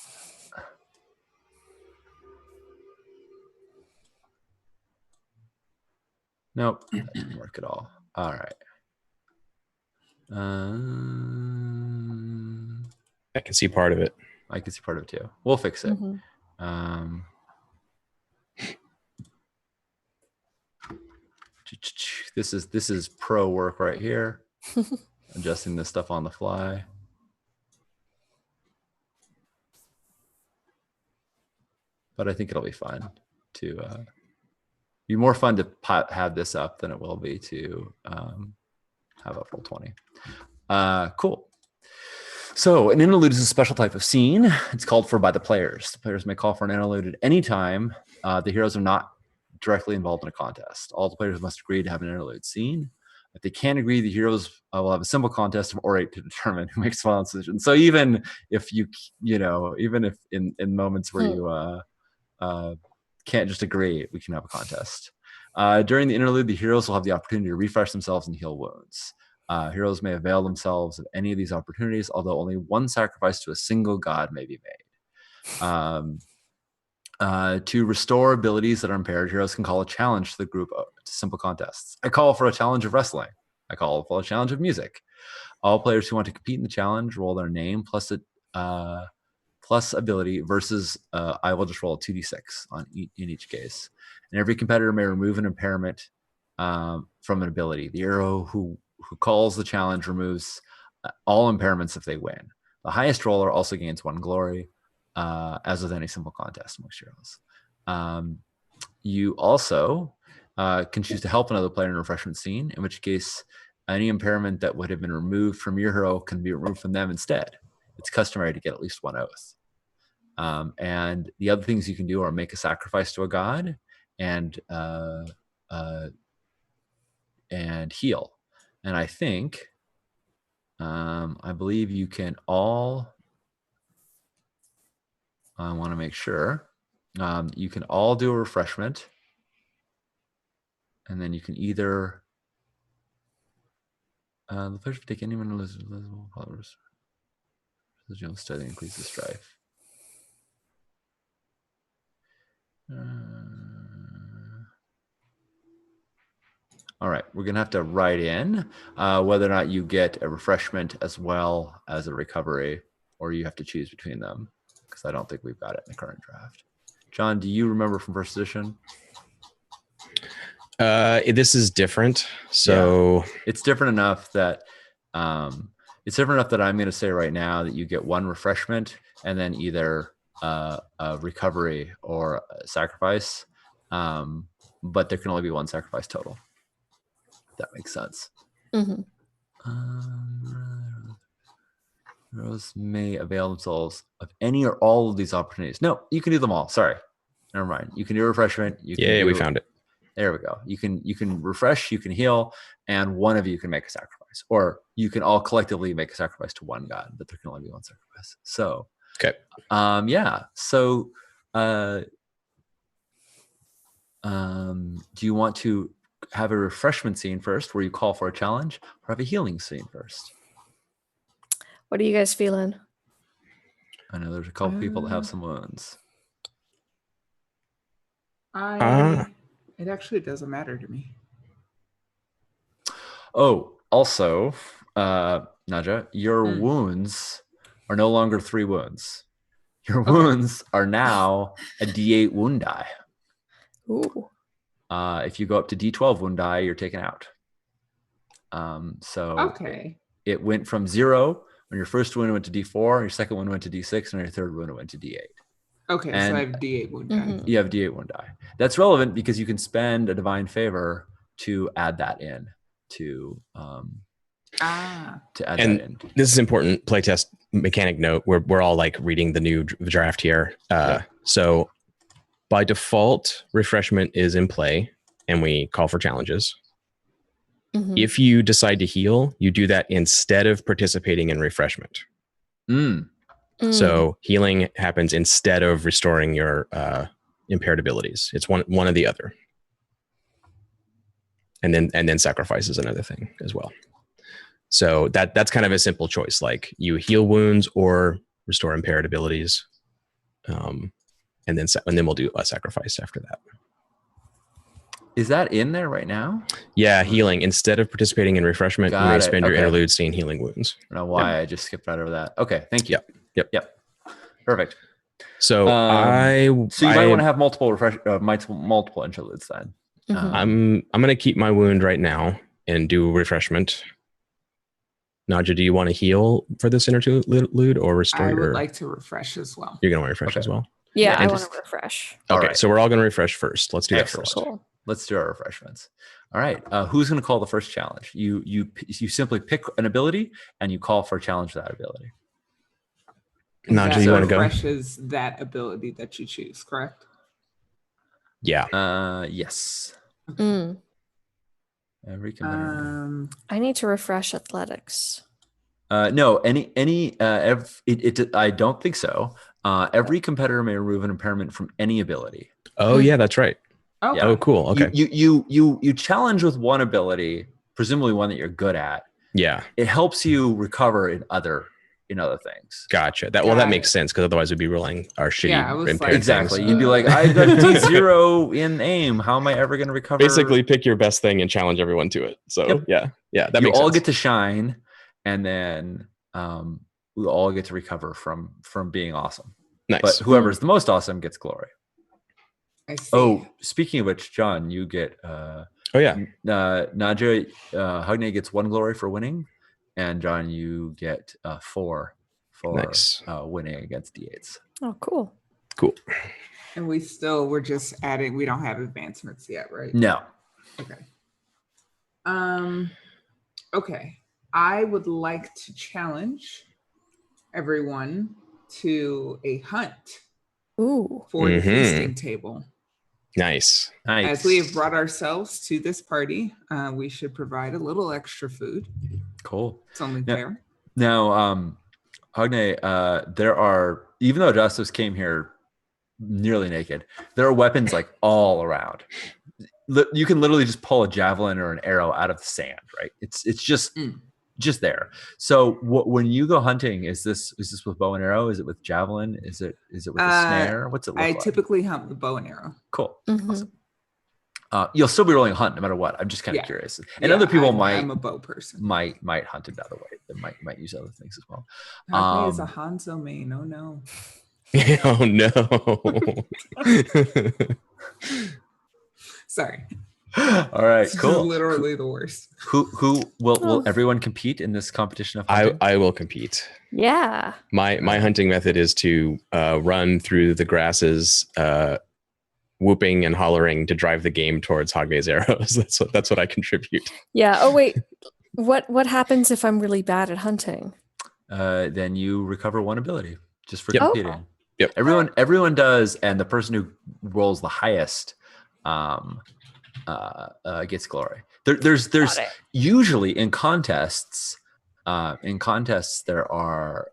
nope, that didn't work at all. All right. I can see part of it. I can see part of it too. We'll fix it. This is pro work right here. Adjusting this stuff on the fly. But I think it'll be fun to be more fun to have this up than it will be to have up Roll20. Cool. So an interlude is a special type of scene. It's called for by the players. The players may call for an interlude at any time the heroes are not directly involved in a contest. All the players must agree to have an interlude scene. If they can't agree, the heroes will have a simple contest of orate to determine who makes the final decision. So even if even if in moments where you can't just agree, we can have a contest. During the interlude, the heroes will have the opportunity to refresh themselves and heal wounds. Heroes may avail themselves of any of these opportunities, although only one sacrifice to a single god may be made. To restore abilities that are impaired, heroes can call a challenge to the group to simple contests. I call for a challenge of wrestling. I call for a challenge of music. All players who want to compete in the challenge roll their name plus ability versus I will just roll a 2d6 in each case. And every competitor may remove an impairment from an ability. The hero who calls the challenge removes all impairments if they win. The highest roller also gains 1 glory, as with any simple contest amongst heroes. You also can choose to help another player in a refreshment scene, in which case any impairment that would have been removed from your hero can be removed from them instead. It's customary to get at least 1 oath. And the other things you can do are make a sacrifice to a god and heal. And I think, I believe you can all, I want to make sure, you can all do a refreshment, and then you can either, the players take anyone who lives followers. The general study increases strife. All right, we're gonna have to write in whether or not you get a refreshment as well as a recovery, or you have to choose between them, because I don't think we've got it in the current draft. John, do you remember from first edition? This is different, so it's different enough that I'm going to say right now that you get 1 refreshment and then either a recovery or a sacrifice, but there can only be 1 sacrifice total. That makes sense. Heroes may avail themselves of any or all of these opportunities. No, you can do them all. Sorry, never mind. You can do a refreshment. We found it. There we go. You can refresh, you can heal, and one of you can make a sacrifice, or you can all collectively make a sacrifice to 1 god, but there can only be 1 sacrifice. So okay, yeah. So Do you want to have a refreshment scene first, where you call for a challenge, or have a healing scene first? What are you guys feeling? I know there's a couple people that have some wounds. It actually doesn't matter to me. Oh, also, Naja, your wounds are no longer 3 wounds. Your wounds are now a D8 wound die. Ooh. If you go up to D12 wound die, you're taken out. So it went from 0 when your first wound went to D4, your second one went to D6, and your third wound went to D8. Okay, and so I have D8 wound die. You have D8 wound die. That's relevant because you can spend a divine favor to add that in to add that in. This is important playtest mechanic note. We're all like reading the new draft here. So by default, refreshment is in play, and we call for challenges. Mm-hmm. If you decide to heal, you do that instead of participating in refreshment. So healing happens instead of restoring your impaired abilities. It's one or the other. And then sacrifice is another thing as well. So that's kind of a simple choice. Like you heal wounds or restore impaired abilities. And then we'll do a sacrifice after that. Is that in there right now? Yeah, healing. Instead of participating in refreshment, you may spend your interlude scene healing wounds. I don't know why I just skipped right over that. Okay, thank you. Yep. Perfect. So so you might want to have multiple interludes then. I'm going to keep my wound right now and do refreshment. Naja, do you want to heal for this interlude or restore? I would like to refresh as well. You're going to refresh as well? Yeah, I want to refresh. Okay, so we're all going to refresh first. Let's do that first. Cool. Let's do our refreshments. All right. Who's going to call the first challenge? You simply pick an ability and you call for a challenge for that ability. Naja, you want to go? Refreshes that ability that you choose, correct? Yeah. Yes. Mm. Every competitor. I need to refresh athletics. No, I don't think so. Every competitor may remove an impairment from any ability. Oh yeah, that's right. Okay. Oh, cool. Okay. You challenge with one ability, presumably one that you're good at. Yeah. It helps you recover in other things. Gotcha. That makes sense, because otherwise we'd be rolling our shitty impaired exactly. things. You'd be like, I got D0 in aim. How am I ever going to recover? Basically, pick your best thing and challenge everyone to it. So yeah, that makes sense. You all get to shine, and then we all get to recover from being awesome. Nice. But whoever's the most awesome gets glory. I see. Oh, speaking of which, John, you get Naja, Hugnay gets 1 glory for winning, and John, you get 4 for winning against D8s. Oh, cool. And we're just adding, we don't have advancements yet, right? No. Okay. Okay. I would like to challenge everyone to a hunt for the feasting table. Nice. As we have brought ourselves to this party, we should provide a little extra food. Cool. It's only fair. Now, Hugnay, there are, even though Justus came here nearly naked, there are weapons like all around. You can literally just pull a javelin or an arrow out of the sand, right? It's just there. So when you go hunting, is this with bow and arrow? Is it with javelin? Is it with a snare? What's it look like? I typically hunt with bow and arrow. Cool. Mm-hmm. Awesome. You'll still be rolling a hunt no matter what. I'm just kind of curious. And other people I'm a bow person. Might hunt another way. They might use other things as well. Hugnay is a Hanzo main. Oh no. Oh no. Sorry. All right, cool. Literally the worst. Who will everyone compete in this competition of hunting? I will compete. Yeah. My hunting method is to run through the grasses, whooping and hollering to drive the game towards Hugnay's arrows. That's what I contribute. Yeah. Oh wait. What happens if I'm really bad at hunting? Then you recover 1 ability just for competing. Yep. Everyone does, and the person who rolls the highest gets glory. There's usually in contests there are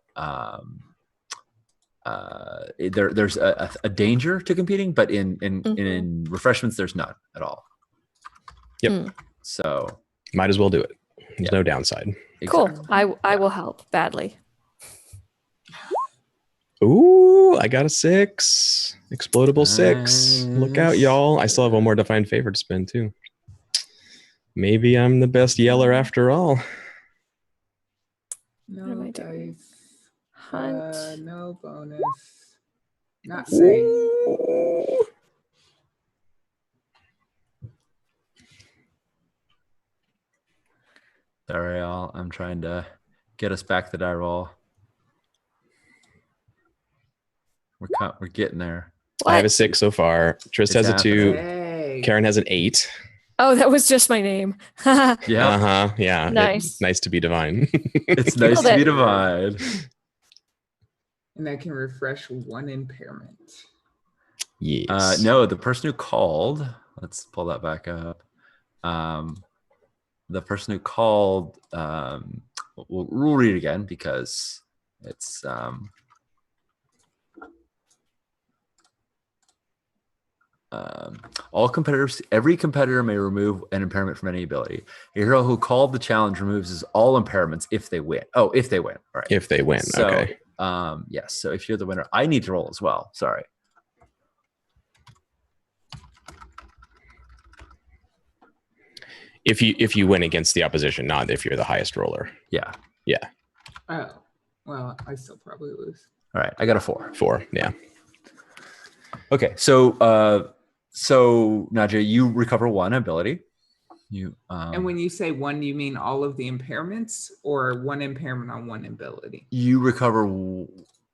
there's a danger to competing, but in refreshments there's none at all. Yep. So might as well do it. There's no downside. Cool. Exactly. I will help badly. Ooh, I got a 6. Explodable 6. Look out, Nice. y'all. I still have one more defined favor to spend too. Maybe I'm the best yeller after all. What am No I doing? dice. Hunt. No bonus. Not safe. Ooh. Sorry, y'all. I'm trying to get us back the die roll. We're getting there. I have a What? 6 so far. Trist has a 2. Hey. Karen has an 8. Oh, that was just my name. Yeah, Yeah. Nice. Nice to be divine. it's nice Killed to be it. divine. And I can refresh 1 impairment. Yes. No, the person who called. Let's pull that back up. The person who called. We'll read it again because it's. All competitors, every competitor may remove an impairment from any ability. A hero who called the challenge removes his all impairments if they win. Oh, if they win. All right. If they win. So, Okay. yes. So if you're the winner, I need to roll as well. Sorry. If you win against the opposition, not if you're the highest roller. Yeah. Oh, well, I still probably lose. All right. I got a 4. 4. Yeah. Okay. So Nadia, you recover 1 ability. You And when you say 1, you mean all of the impairments or 1 impairment on 1 ability? you recover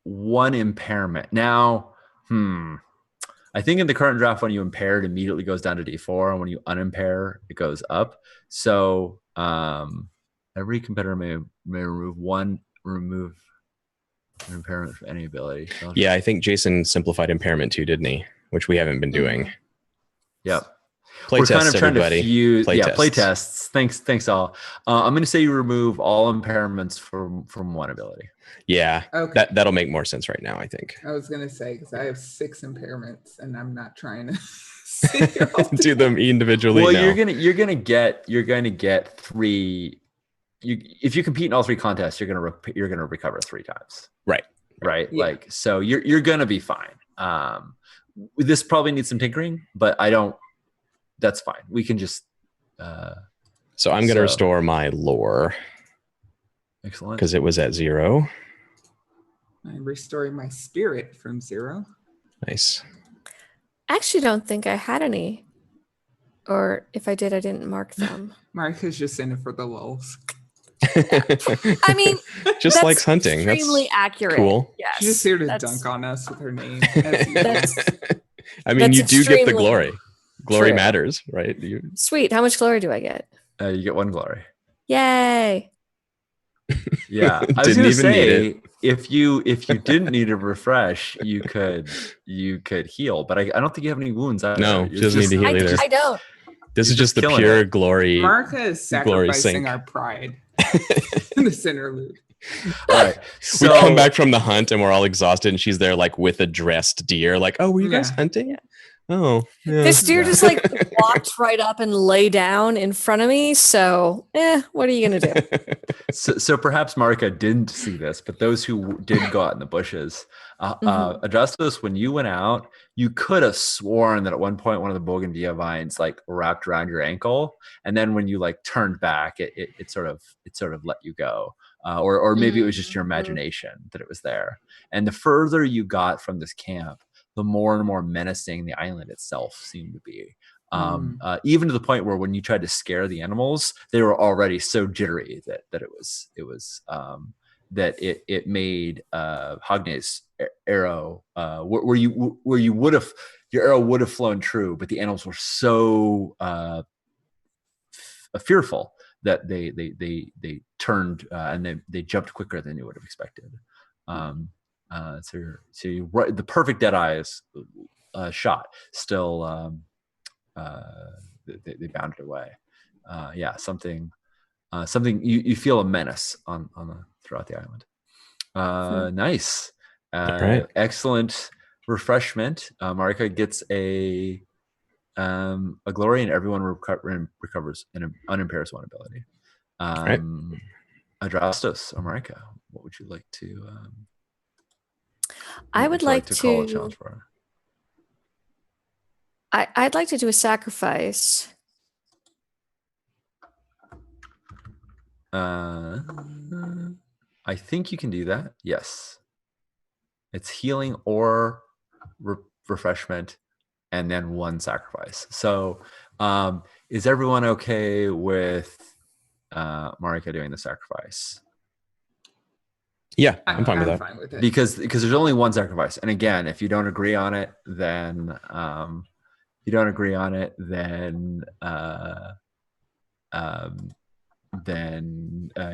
1 impairment. Now, I think in the current draft, when you impair, it immediately goes down to D4, and when you unimpair, it goes up. So every competitor may remove an impairment from any ability. Yeah, I think Jason simplified impairment too, didn't he? Which we haven't been doing. Yep. Play We're tests, kind of trying everybody. to fuse. Play tests. Play tests. Thanks all. I'm going to say you remove all impairments from 1 ability. Yeah, Okay. that'll make more sense right now, I think. I was going to say, because I have 6 impairments and I'm not trying to sit here all Do them individually. Well, no. you're gonna get 3. If you compete in all 3 contests, you're gonna recover 3 times. Right. Yeah. Like, so you're gonna be fine. This probably needs some tinkering, but that's fine. We can just. So I'm gonna restore my lore. Excellent. Because it was at 0. I'm restoring my spirit from 0. Nice. I actually don't think I had any. Or if I did, I didn't mark them. Marika's just in it for the lulls. I mean, just that's likes hunting. Extremely That's accurate. cool. Yes. She's just here to that's- dunk on us with her name. I mean, That's you do get the extremely glory. Glory true. matters, right? Sweet. How much glory do I get? You get 1 glory. Yay. Yeah, I was gonna say if you didn't need a refresh, you could heal, but I don't think you have any wounds either. No, she doesn't need to heal either. I don't. This is You're just the killing pure it. glory. Marika is Glory sacrificing sink. our pride in this interlude. All right. We So come back from the hunt and we're all exhausted, and she's there like with a dressed deer. Like, oh, were you guys Yeah. hunting? Yeah. Oh, yeah. This deer just like walked right up and lay down in front of me. So, what are you going to do? So perhaps Marika didn't see this, but those who did go out in the bushes, Adjustus, when you went out, you could have sworn that at one point one of the bougainvillea vines like wrapped around your ankle, and then when you like turned back, it sort of let you go, or maybe it was just your imagination that it was there. And the further you got from this camp, the more and more menacing the island itself seemed to be. Even to the point where when you tried to scare the animals, they were already so jittery that it made Hogne's arrow where you would have your arrow would have flown true, but the animals were so fearful that they turned and they jumped quicker than you would have expected. So you right, the perfect dead eyes shot still. They bounded away. Something you feel a menace on throughout the island. Nice. right. Excellent refreshment. Marika gets a glory, and everyone recovers an unimpairs one ability. Right. Adrastos or Marika, what would you like to? I would like to call a to. challenge for? I'd like to do a sacrifice. I think you can do that. Yes, it's healing or refreshment, and then one sacrifice. So, is everyone okay with Marika doing the sacrifice? Yeah, I'm fine with that. Fine with it. Because there's only one sacrifice, and again, if you don't agree on it, then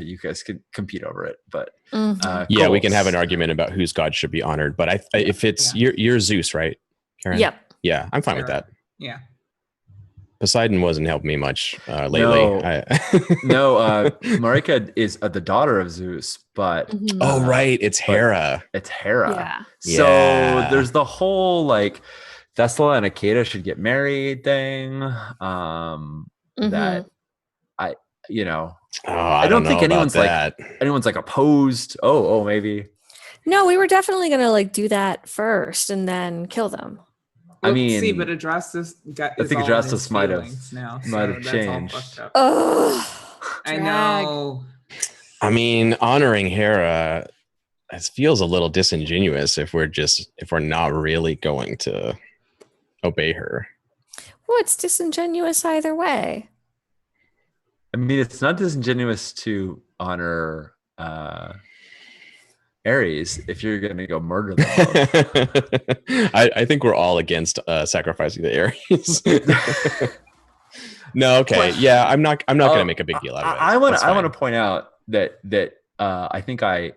you guys can compete over it. But yeah, we goals. can have an argument about whose god should be honored. But if it's you're Zeus, right, Karen? Yep. Yeah, I'm fine with that. Yeah. Poseidon wasn't helping me much lately. No, Marika is the daughter of Zeus, but oh right, it's Hera. It's Hera. Yeah. So Yeah. there's the whole like Thesla and Akeda should get married thing. That I don't think anyone's like opposed. Oh, maybe. No, we were definitely gonna like do that first and then kill them. I mean, see, but Adrastos might have changed. I know. I mean, honoring Hera, it feels a little disingenuous if we're not really going to obey her. Well, it's disingenuous either way. I mean, it's not disingenuous to honor Ares if you're going to go murder them both. I think we're all against sacrificing the Ares. No, okay, yeah, I'm not going to make a big deal out of it. I want to point out that I think I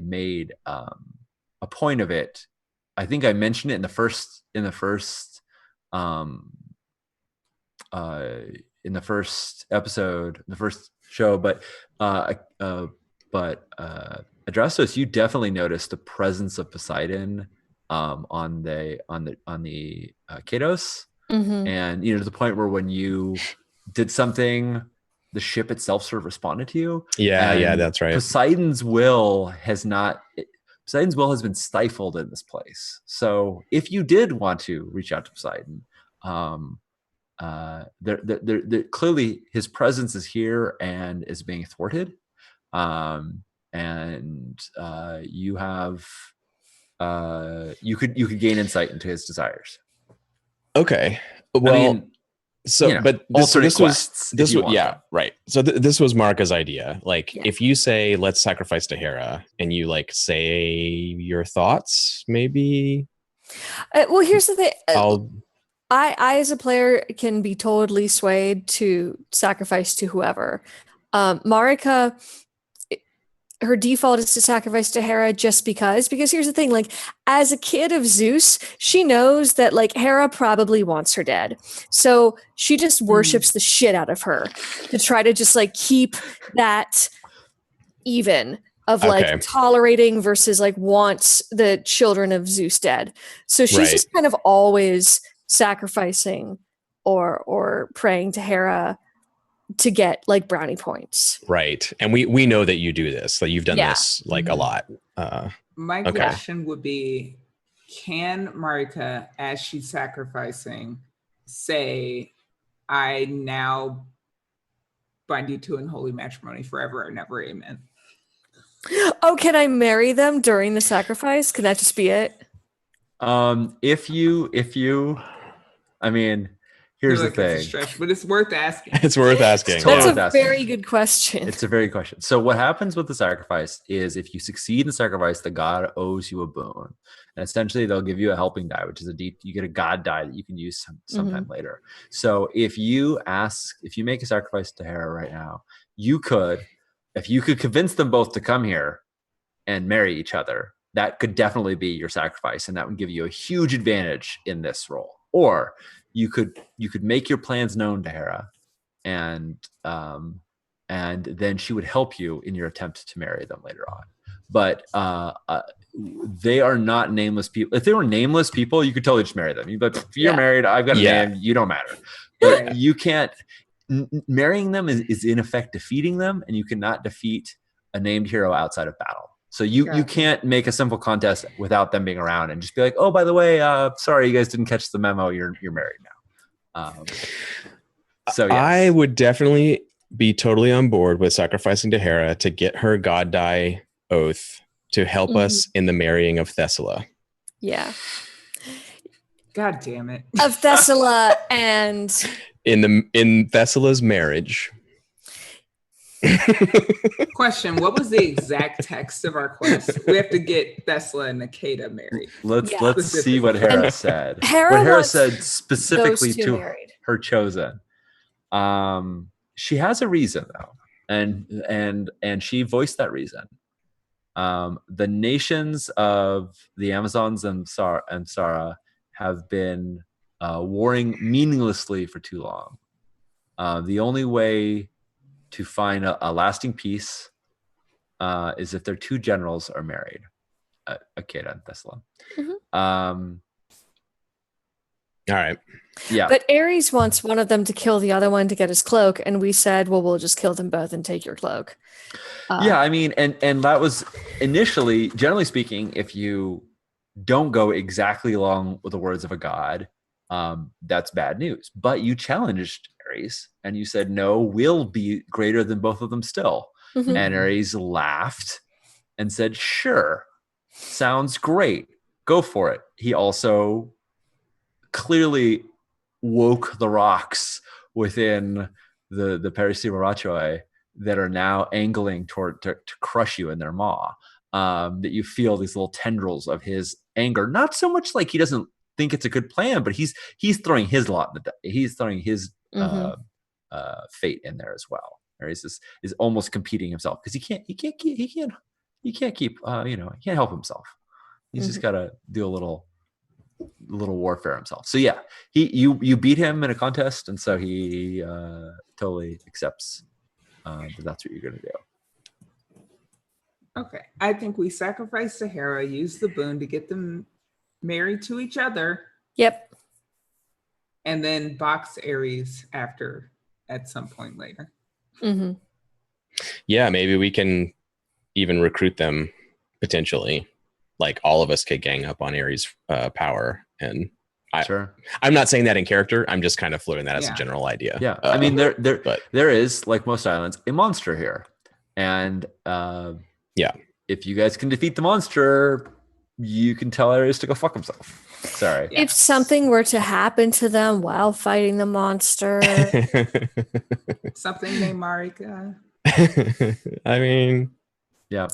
made a point of it. I think I mentioned it in the first episode, the first show, but Adrastos, you definitely noticed the presence of Poseidon on the Kados, and to the point where when you did something, the ship itself sort of responded to you. Yeah, that's right. Poseidon's will has been stifled in this place. So if you did want to reach out to Poseidon, there clearly his presence is here and is being thwarted. You have you could gain insight into his desires. Okay. Well, but this was right. So this was Marika's idea. Like, if you say let's sacrifice to Hera, and you like say your thoughts, maybe. Well, here's the thing. I as a player can be totally swayed to sacrifice to whoever. Marika, her default is to sacrifice to Hera just because here's the thing, like, as a kid of Zeus, she knows that like Hera probably wants her dead. So she just worships the shit out of her to try to just like keep that even of like tolerating versus like wants the children of Zeus dead. So she's just kind of always sacrificing or praying to Hera to get like brownie points. Right. And we know that you do this, like you've done this like a lot. My question would be, can Marika, as she's sacrificing, say, I now bind you to unholy matrimony forever and never, amen? Oh, can I marry them during the sacrifice? Can that just be it? If you I mean, here's the thing. It's a stretch, but it's worth asking. It's worth asking. That's a very good question. It's a very good question. So what happens with the sacrifice is if you succeed in the sacrifice, the god owes you a boon. And essentially they'll give you a helping die, which is you get a god die that you can use sometime later. So if you make a sacrifice to Hera right now, if you could convince them both to come here and marry each other, that could definitely be your sacrifice. And that would give you a huge advantage in this role. Or you could make your plans known to Hera, and then she would help you in your attempt to marry them later on. but they are not nameless people. If they were nameless people, you could totally just marry them. But if you're married, I've got a name. You don't matter. But you can't. Marrying them is in effect defeating them, and you cannot defeat a named hero outside of battle. So you can't make a simple contest without them being around and just be like, oh, by the way, sorry, you guys didn't catch the memo. You're married now. So yes. I would definitely be totally on board with sacrificing to Hera to get her god die oath to help us in the marrying of Thessala. Yeah. God damn it. Of Thessala and in Thessala's marriage. Question: what was the exact text of our quest? We have to get Thessala and Nikita married. Let's see what Hera said. What Hera said specifically to her chosen. She has a reason though, and she voiced that reason. The nations of the Amazons and Sara have been warring meaninglessly for too long. The only way to find a lasting peace is if their two generals are married, Akeda and Thessala. All right. Yeah. But Ares wants one of them to kill the other one to get his cloak, and we said, well, we'll just kill them both and take your cloak. Yeah, I mean, and that was initially, generally speaking, if you don't go exactly along with the words of a god, that's bad news. But you challenged Ares, and you said, no, we'll be greater than both of them still. And Ares laughed and said, sure, sounds great. Go for it. He also clearly woke the rocks within the Peristimorachoi that are now angling toward to crush you in their maw. That you feel these little tendrils of his anger. Not so much like he doesn't think it's a good plan, but he's throwing his lot in the he's throwing his fate in there as well. Or is almost competing himself because he can't keep he can't help himself. He's just got to do a little warfare himself. So yeah, you beat him in a contest, and so he totally accepts that's what you're gonna do. Okay, I think we sacrifice to Hera, use the boon to get them married to each other. Yep. And then box Ares after at some point later. Yeah, maybe we can even recruit them potentially. Like all of us could gang up on Ares' power, and I'm not saying that in character. I'm just kind of floating that as a general idea. Yeah, I mean there is, like most islands, a monster here, and if you guys can defeat the monster, you can tell Ares to go fuck himself. Sorry. If something were to happen to them while fighting the monster, something named Marika. I mean, yeah.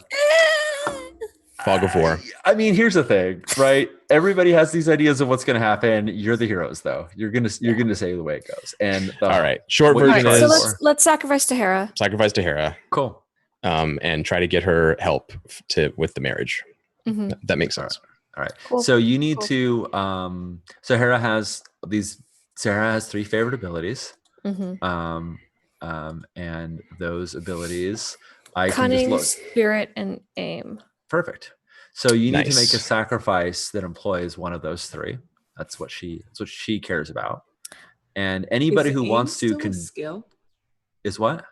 Fog of War. I mean, here's the thing, right? Everybody has these ideas of what's going to happen. You're the heroes, though. You're gonna say the way it goes. And all right, short version is so let's sacrifice to Hera. Sacrifice to Hera. Cool. And try to get her help with the marriage. That makes sense. All right. Cool. So you need to. So Hera has three favorite abilities. And those abilities, Cunning, Spirit, and Aim. Perfect. So you need to make a sacrifice that employs one of those three. That's what she cares about. And anybody who wants to skill is what?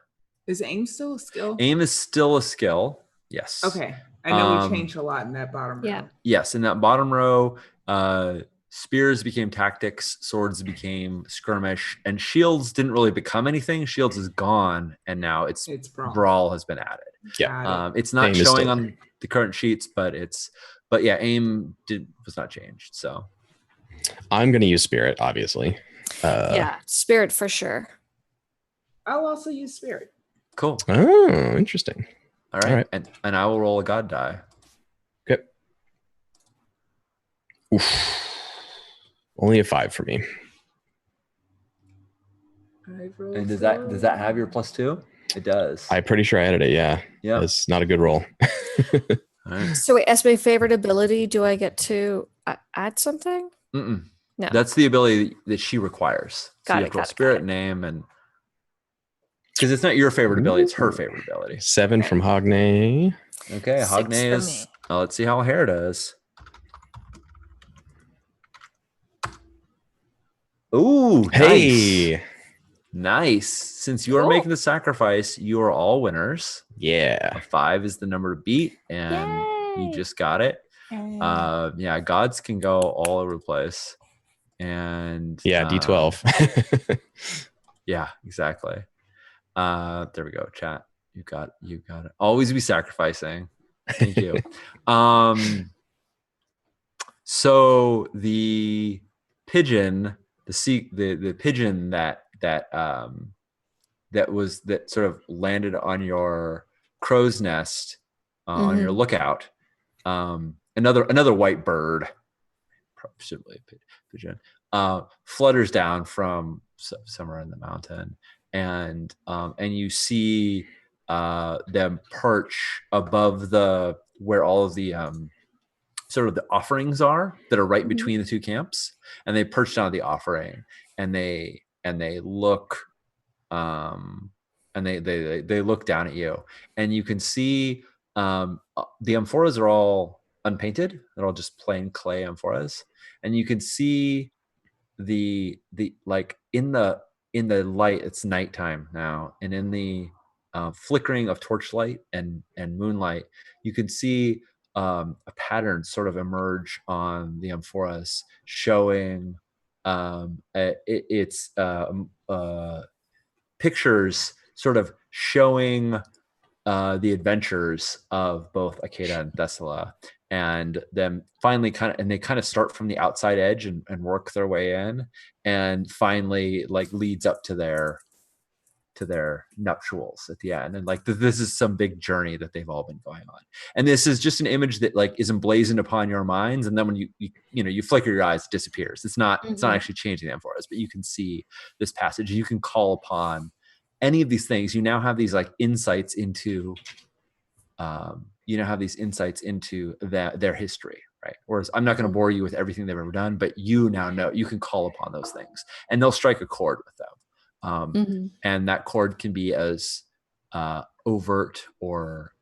Is Aim still a skill? Aim is still a skill. Yes. Okay. I know we changed a lot in that bottom row. Yes, in that bottom row, spears became tactics, swords became skirmish, and shields didn't really become anything. Shields is gone, and now it's brawl has been added. Yeah. It's not showing on the current sheets, but aim was not changed. So I'm going to use spirit, obviously. Spirit for sure. I'll also use spirit. Cool. Oh, interesting. All right. And I will roll a god die. Okay. Oof. Only a 5 for me. And does that have your +2? It does. I'm pretty sure I added it. Yeah. It's not a good roll. Right. So wait, as my favorite ability, do I get to add something? No. No. That's the ability that she requires. So you have to roll spirit, name, and because it's not your favorite ability, it's her favorite ability. 7 from Hogney. Okay, 6 Hogne for is. me. Let's see how hair does. Ooh, nice. Hey. Nice. Since you are Cool. making the sacrifice, you are all winners. Yeah. 5 is the number to beat, and you Yay. just got it. Yeah, gods can go all over the place. And Yeah, D12. yeah, exactly. There we go, chat. You got it. Always be sacrificing. Thank you. So the pigeon, the pigeon that sort of landed on your crow's nest on your lookout. Another white bird, probably a pigeon, flutters down from somewhere in the mountain, and you see them perch above where all of the sort of the offerings are that are right between the two camps, and they perch down the offering, and they look and they look down at you, and you can see the amphoras are all unpainted. They're all just plain clay amphoras, and you can see the like in the light. It's nighttime now, and in the flickering of torchlight and moonlight, you can see a pattern sort of emerge on the amphoras, showing it's pictures sort of showing the adventures of both Akeda and Thessala, and them finally they kind of start from the outside edge and work their way in, and finally like leads up to their nuptials at the end. And like this is some big journey that they've all been going on, and this is just an image that like is emblazoned upon your minds, and then when you flicker your eyes, it disappears. It's not actually changing them for us, but you can see this passage. You can call upon any of these things. You now have these like insights into their history, right? Whereas I'm not going to bore you with everything they've ever done, but you now know, you can call upon those things, and they'll strike a chord with them. And that chord can be as overt or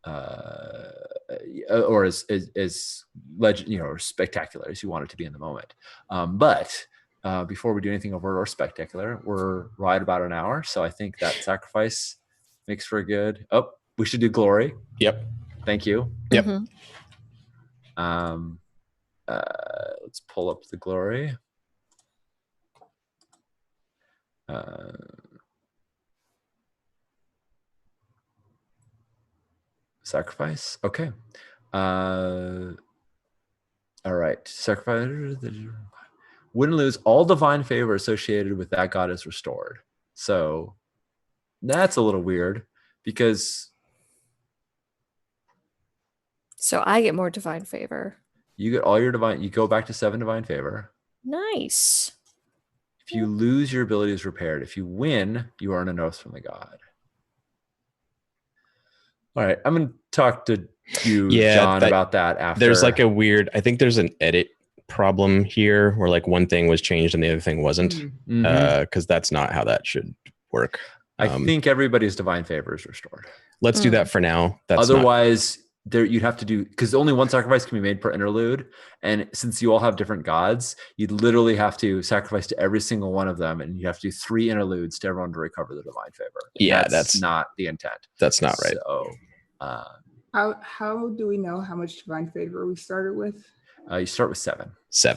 as legend, or spectacular as you want it to be in the moment. But before we do anything overt or spectacular, we're right about an hour, so I think that sacrifice makes for a good. Oh, we should do glory. Yep. Thank you. Yep. Let's pull up the glory. Sacrifice. Okay. All right. Sacrifice. Win and lose, all divine favor associated with that god is restored. So that's a little weird, because So I get more divine favor. you get all your divine. You go back to 7 divine favor. Nice. If you lose, your ability is repaired. If you win, you earn an oath from the god. All right, I'm going to talk to you, John, about that after. There's like I think there's an edit problem here where like one thing was changed and the other thing wasn't, because that's not how that should work. I think everybody's divine favor is restored. Let's do that for now. Otherwise, you'd have to do, because only one sacrifice can be made per interlude, and since you all have different gods, you'd literally have to sacrifice to every single one of them, and you have to do 3 interludes to everyone to recover the divine favor. Yeah, that's not the intent. That's not right. So how do we know how much divine favor we started with? You start with 7.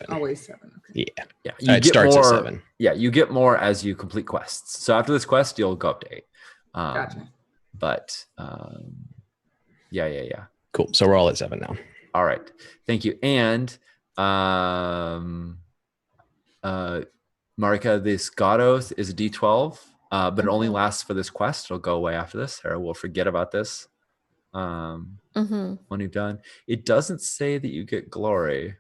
Always 7. Okay. Yeah. It starts at 7. Yeah, you get more as you complete quests. So after this quest, you'll go up to 8. Gotcha. But yeah. Cool. So we're all at 7 now. All right. Thank you. And Marika, this God Oath is a D12, but it only lasts for this quest. It'll go away after this. Sarah will forget about this when you've done. It doesn't say that you get glory.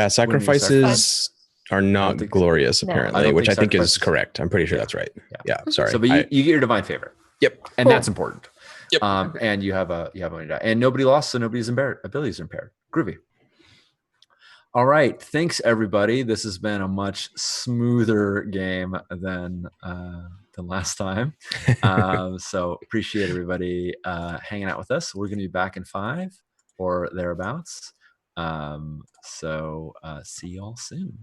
Sacrifices are not glorious, apparently, which I think is correct. I'm pretty sure that's right. Yeah. Sorry. So, but you get your divine favor. Yep. And that's important. Yep. And you have a die. And nobody lost, so nobody's abilities are impaired. Groovy. All right. Thanks, everybody. This has been a much smoother game than last time. So appreciate everybody hanging out with us. We're going to be back in 5 or thereabouts. So see y'all soon.